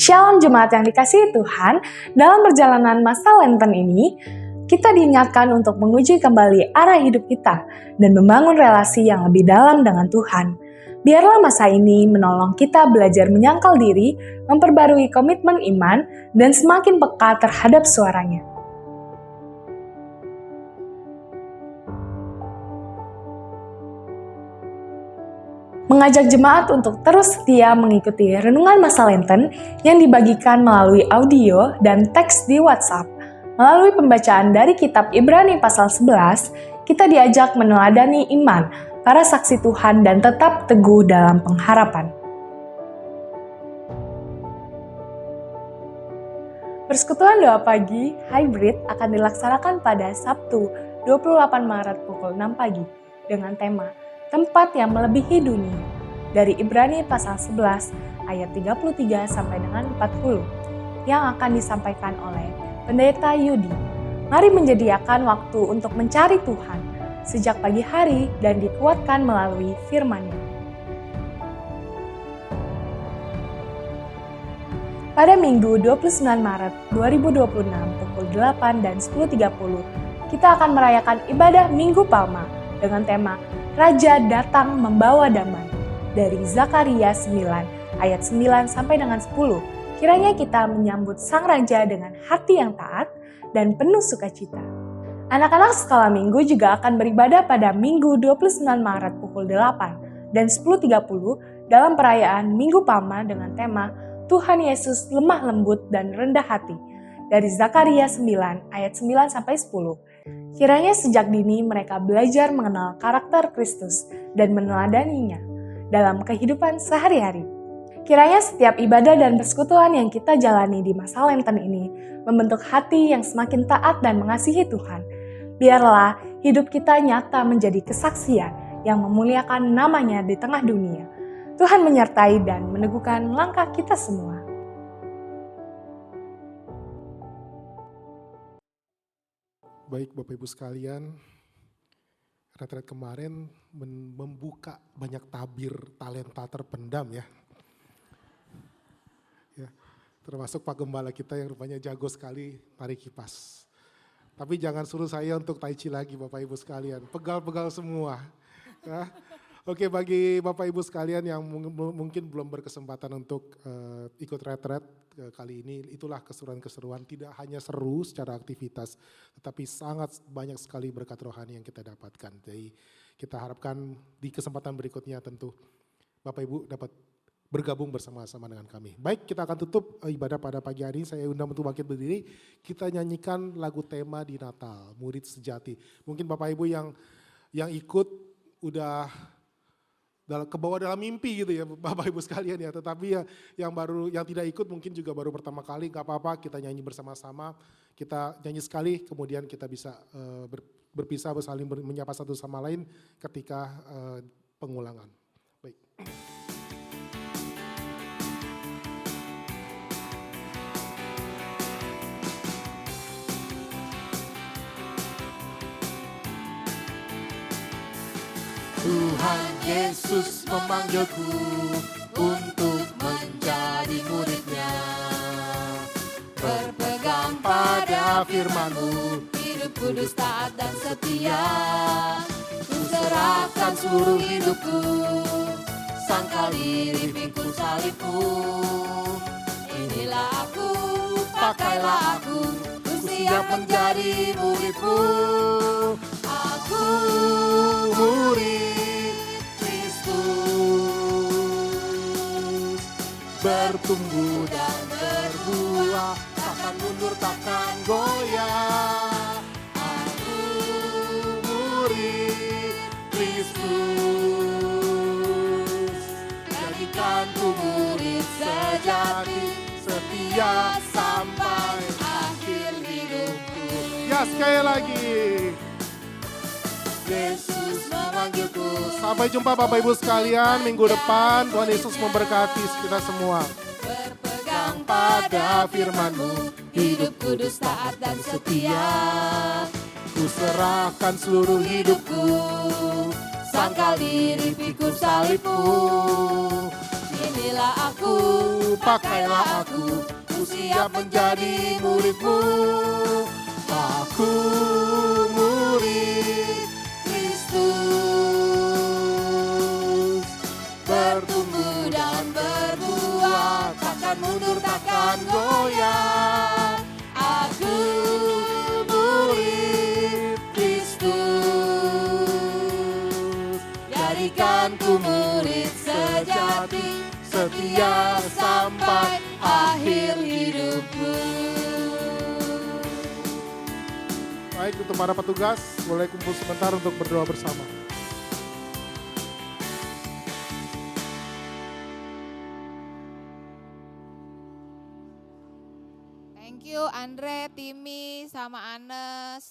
Shalom jemaat yang dikasihi Tuhan, dalam perjalanan masa Lenten ini, kita diingatkan untuk menguji kembali arah hidup kita dan membangun relasi yang lebih dalam dengan Tuhan. Biarlah masa ini menolong kita belajar menyangkal diri, memperbarui komitmen iman, dan semakin peka terhadap suaranya. Mengajak jemaat untuk terus setia mengikuti renungan masa Lenten yang dibagikan melalui audio dan teks di WhatsApp. Melalui pembacaan dari kitab Ibrani pasal 11, kita diajak meneladani iman, para saksi Tuhan dan tetap teguh dalam pengharapan. Persekutuan doa pagi hybrid akan dilaksanakan pada Sabtu 28 Maret pukul 6 pagi dengan tema Tempat yang melebihi dunia, dari Ibrani pasal 11 ayat 33 sampai dengan 40 yang akan disampaikan oleh Pendeta Yudi. Mari menyediakan waktu untuk mencari Tuhan sejak pagi hari dan dikuatkan melalui firman-Nya. Pada Minggu 29 Maret 2026 pukul 8 dan 10.30 kita akan merayakan ibadah Minggu Palma dengan tema Raja datang membawa damai dari Zakaria 9 ayat 9 sampai dengan 10. Kiranya kita menyambut Sang Raja dengan hati yang taat dan penuh sukacita. Anak-anak sekolah minggu juga akan beribadah pada Minggu 29 Maret pukul 8 dan 10.30 dalam perayaan Minggu Palma dengan tema Tuhan Yesus lemah lembut dan rendah hati dari Zakaria 9 ayat 9 sampai 10. Kiranya sejak dini mereka belajar mengenal karakter Kristus dan meneladaninya dalam kehidupan sehari-hari. Kiranya setiap ibadah dan persekutuan yang kita jalani di masa Lenten ini membentuk hati yang semakin taat dan mengasihi Tuhan. Biarlah hidup kita nyata menjadi kesaksian yang memuliakan namanya di tengah dunia. Tuhan menyertai dan meneguhkan langkah kita semua. Baik Bapak Ibu sekalian, retret kemarin membuka banyak tabir talenta terpendam ya. Termasuk Pak Gembala kita yang rupanya jago sekali tarik kipas. Tapi jangan suruh saya untuk tai chi lagi Bapak Ibu sekalian, pegal-pegal semua. Ya. Oke, bagi Bapak Ibu sekalian yang mungkin belum berkesempatan untuk ikut retret kali ini, itulah keseruan-keseruan, tidak hanya seru secara aktivitas, tetapi sangat banyak sekali berkat rohani yang kita dapatkan. Jadi kita harapkan di kesempatan berikutnya tentu Bapak Ibu dapat bergabung bersama-sama dengan kami. Baik, kita akan tutup ibadah pada pagi hari ini. Saya undang untuk bangkit berdiri, kita nyanyikan lagu tema di Natal, Murid Sejati. Mungkin Bapak Ibu yang ikut udah kebawa dalam mimpi gitu ya Bapak Ibu sekalian ya, tetapi ya yang tidak ikut mungkin juga baru pertama kali, gak apa-apa, kita nyanyi bersama-sama, kita nyanyi sekali kemudian kita bisa berpisah, saling menyapa satu sama lain ketika pengulangan. Baik. Tuhan Yesus memanggilku untuk menjadi murid-Nya. Berpegang pada firman-Mu, hidup kudus, taat dan setia. Ku serahkan seluruh hidupku, sangkal diri, pikul salibku. Inilah aku, pakailah aku, ku siap menjadi murid-Mu. Aku murid Kristus, bertumbuh dan berbuah, takkan mundur, takkan goyah. Aku murid Kristus, jadikanku murid sejati, setia sampai akhir hidupku. Ya, sekali lagi. Yesus memanggilku. Sampai jumpa Bapak Ibu sekalian minggu depan. Tuhan Yesus memberkati kita semua. Berpegang pada firman-Mu, hidup kudus, taat dan setia. Ku serahkan seluruh hidupku, Sangkal diri, pikul salibku. pakailah aku, ku siap menjadi murid-Mu. Aku murid Kristus, bertumbuh dan berbuah, takkan mundur, takkan goyah. Aku murid Kristus, jadikanku murid sejati, setia sampai akhir hidupku. Baik, untuk para petugas, boleh kumpul sebentar untuk berdoa bersama. Thank you Andre, Timi, sama Anes.